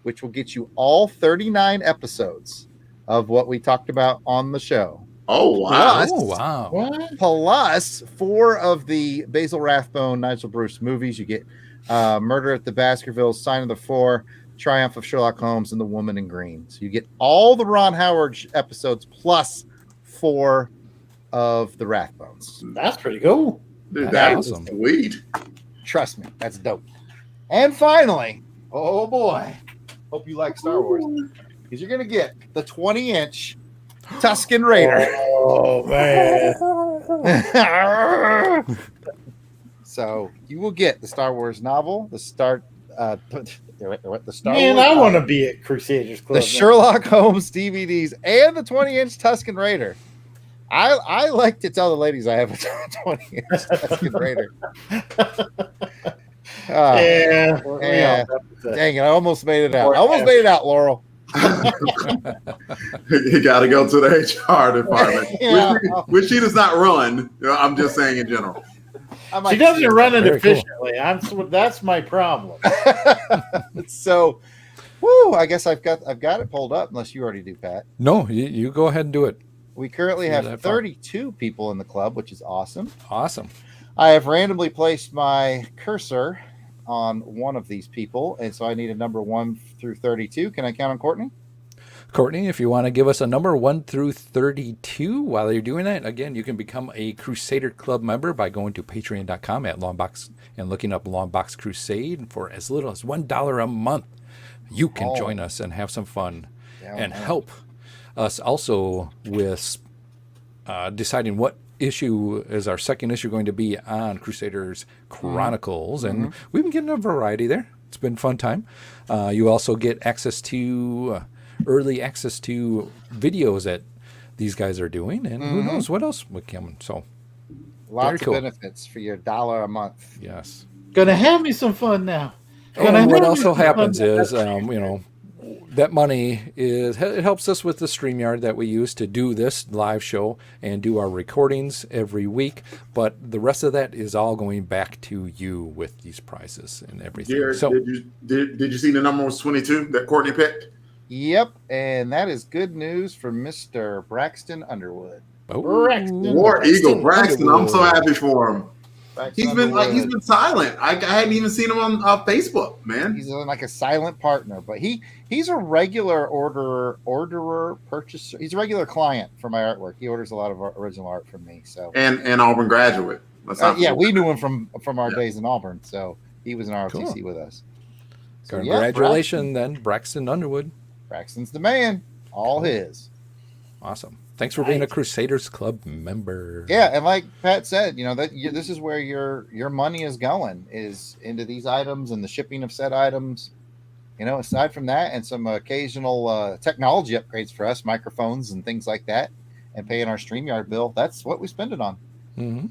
which will get you all 39 episodes of what we talked about on the show. Oh, wow. Plus, Oh, wow. What? plus 4 of the Basil Rathbone, Nigel Bruce movies. You get Murder at the Baskervilles, Sign of the Four, Triumph of Sherlock Holmes, and The Woman in Green. So you get all the Ron Howard episodes plus 4 of the Rathbones. That's pretty cool. Dude, That's that's awesome. sweet. Trust me, that's dope. And finally, oh boy, hope you like Star Wars, because you're going to get the 20-inch Tusken Raider. Oh man. So you will get the Star Wars novel, the Star Man, Wars I want to be at Crusaders Club. the Sherlock Holmes DVDs, and the 20-inch Tusken Raider. I like to tell the ladies I have a 20-inch Tusken Raider. Yeah. Yeah. Dang it, I almost made it out. Laurel. You got to go to the HR department, Yeah. which she does not run. I'm just saying in general. I might She doesn't see run it Very cool. efficiently. That's my problem. it. So, woo! I guess I've got it pulled up. Unless you already do, Pat. No, you go ahead and do it. We currently Yeah, have that far. 32 people in the club, which is awesome. Awesome. I have randomly placed my cursor on one of these people, and so I need a number 1 through 32. Can I count on Courtney? Courtney, if you want to give us a number 1 through 32 while you're doing that, again, you can become a Crusader Club member by going to patreon.com at Longbox and looking up Longbox Crusade for as little as $1 a month. You can join us and have some fun and help us also with deciding what issue is our second issue going to be on Crusaders Chronicles. And we've been getting a variety there. It's been a fun time. You also get access to early access to videos that these guys are doing, and who knows what else will come. So lots of benefits for your $1 a month. Yes, gonna have me some fun now. And what also happens is, that money it helps us with the StreamYard that we use to do this live show and do our recordings every week. But the rest of that is all going back to you with these prizes and everything. Jarrod, so, did you see the number was 22 that Courtney picked? Yep, and that is good news for Mr. Braxton Underwood. War Eagle Braxton. I'm so happy for him. He's been silent. I hadn't even seen him on Facebook, man. He's like a silent partner, but he's a regular orderer, purchaser. He's a regular client for my artwork. He orders a lot of original art from me. So and Auburn graduate. We knew him from our days in Auburn, so he was in ROTC with us. So congratulations, then, Braxton Underwood. Braxton's the man. All his. Awesome. Thanks for being a Crusaders Club member. Yeah, and like Pat said, this is where your money is going, is into these items and the shipping of said items. Aside from that and some occasional technology upgrades for us, microphones and things like that, and paying our StreamYard bill, that's what we spend it on. Mm-hmm.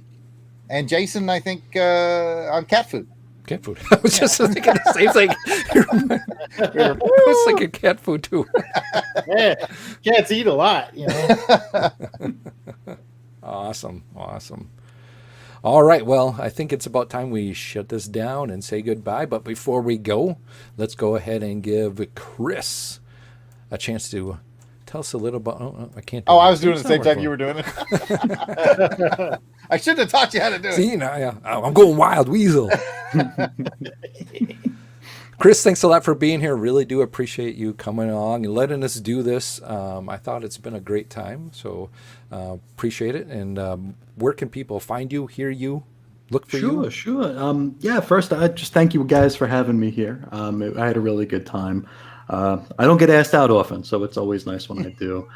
And Jason, I think, on cat food. Cat food. I was just thinking the same thing. I was thinking cat food too. Yeah, cats eat a lot, Awesome. All right, well, I think it's about time we shut this down and say goodbye. But before we go, let's go ahead and give Chris a chance to tell us a little about. I can't. I was doing it the same time you were doing it. I shouldn't have taught you how to do it. See, now, I'm going wild weasel. Chris, thanks a lot for being here. Really do appreciate you coming along and letting us do this. I thought it's been a great time, so appreciate it. And where can people find you, hear you, look for you? Sure. First, I just thank you guys for having me here. I had a really good time. I don't get asked out often, so it's always nice when I do.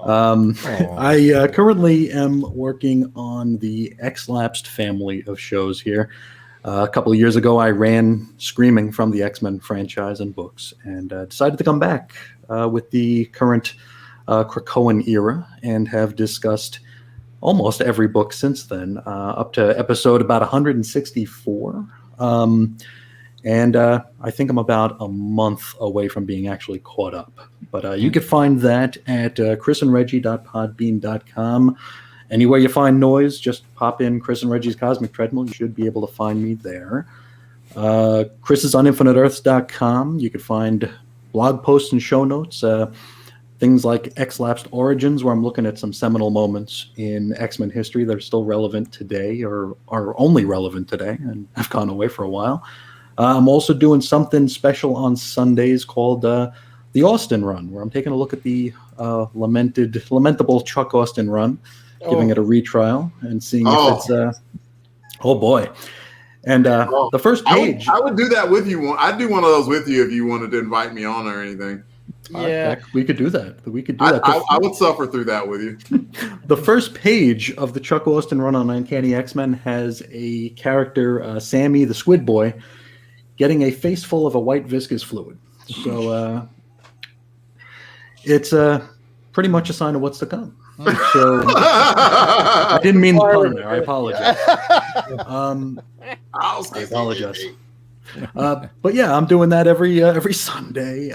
I currently am working on the X-Lapsed family of shows here. A couple of years ago, I ran Screaming from the X-Men franchise and books, and decided to come back with the current Krakoan era, and have discussed almost every book since then, up to episode about 164. And I think I'm about a month away from being actually caught up. But you can find that at chrisandreggie.podbean.com. Anywhere you find noise, just pop in Chris and Reggie's Cosmic Treadmill. You should be able to find me there. Chris is on infiniteearths.com. You can find blog posts and show notes. Things like X-Lapsed Origins, where I'm looking at some seminal moments in X-Men history that are still relevant today, or are only relevant today and have gone away for a while. I'm also doing something special on Sundays called the Austin Run, where I'm taking a look at the lamentable Chuck Austin run, giving it a retrial and seeing if it's oh boy. And the first page, I would do that with you. I'd do one of those with you if you wanted to invite me on or anything. Yeah, we could do that. I would suffer through that with you. The first page of the Chuck Austin run on Uncanny X-Men has a character, Sammy the Squid Boy, getting a face full of a white viscous fluid. So it's pretty much a sign of what's to come. So I didn't mean the pun there. I apologize. I apologize. But yeah, I'm doing that every Sunday.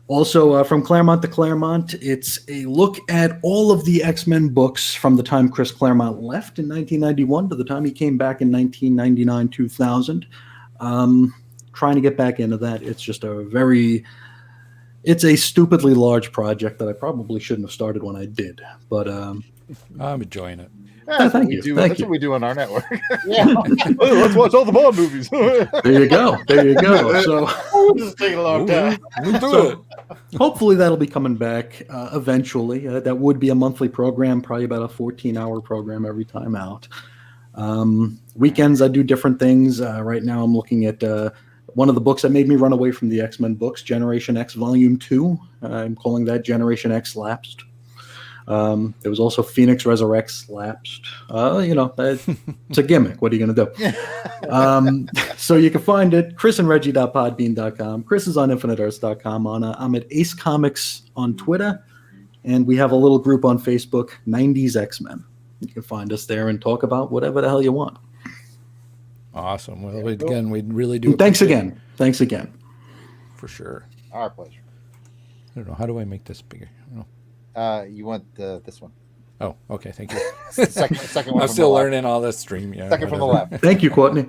Also, from Claremont to Claremont, it's a look at all of the X-Men books from the time Chris Claremont left in 1991 to the time he came back in 1999-2000. Trying to get back into that. It's just it's a stupidly large project that I probably shouldn't have started when I did. But I'm enjoying it. That's Thank what we you, do. thank That's you. what we do on our network. Yeah, Let's watch all the Bond movies. There you go. There you go. So this is taking a long Ooh, time. let's do So- it. hopefully that'll be coming back eventually. That would be a monthly program, probably about a 14-hour program every time out. Weekends I do different things. Right now I'm looking at one of the books that made me run away from the X-Men books, Generation X Volume 2. I'm calling that Generation X Lapsed. There was also Phoenix Resurrects Lapsed. It's a gimmick. What are you going to do? So you can find it, chrisandreggie.podbean.com. Chris is on infiniteearths.com. I'm at Ace Comics on Twitter, and we have a little group on Facebook, 90s X-Men. You can find us there and talk about whatever the hell you want. Awesome. Well, again, we really do. And thanks appreciate again. Thanks again. it, for sure. Our pleasure. I don't know. How do I make this bigger? You want this one? Oh, okay. Thank you. Second one. I'm from still the left. learning all this stream. Yeah. Second from the whatever. left. Thank you, Courtney.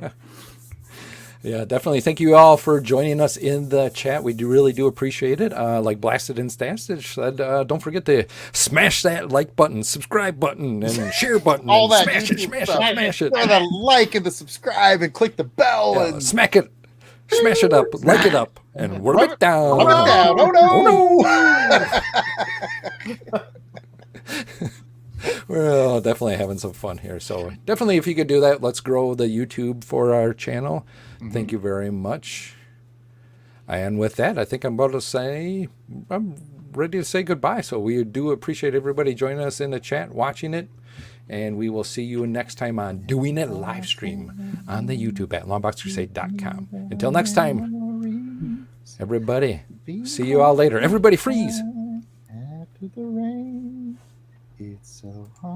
Yeah, definitely. Thank you all for joining us in the chat. We really do appreciate it. Like Blasted and Stastich said, don't forget to smash that like button, subscribe button, and share button. All and that smash it, YouTube smash stuff. it, smash it. Throw the like and the subscribe and click the bell Yeah, and smack it, smash it up, like it up, and rub it down. rub it down. Oh no! We're definitely having some fun here. So definitely, if you could do that, let's grow the YouTube for our channel. Thank you very much. And with that, I think I'm ready to say goodbye. So we do appreciate everybody joining us in the chat, watching it. And we will see you next time on Doing It live stream on the YouTube at longboxcrusade.com. Until next time, everybody, see you all later. Everybody freeze. After the rain, it's so hot.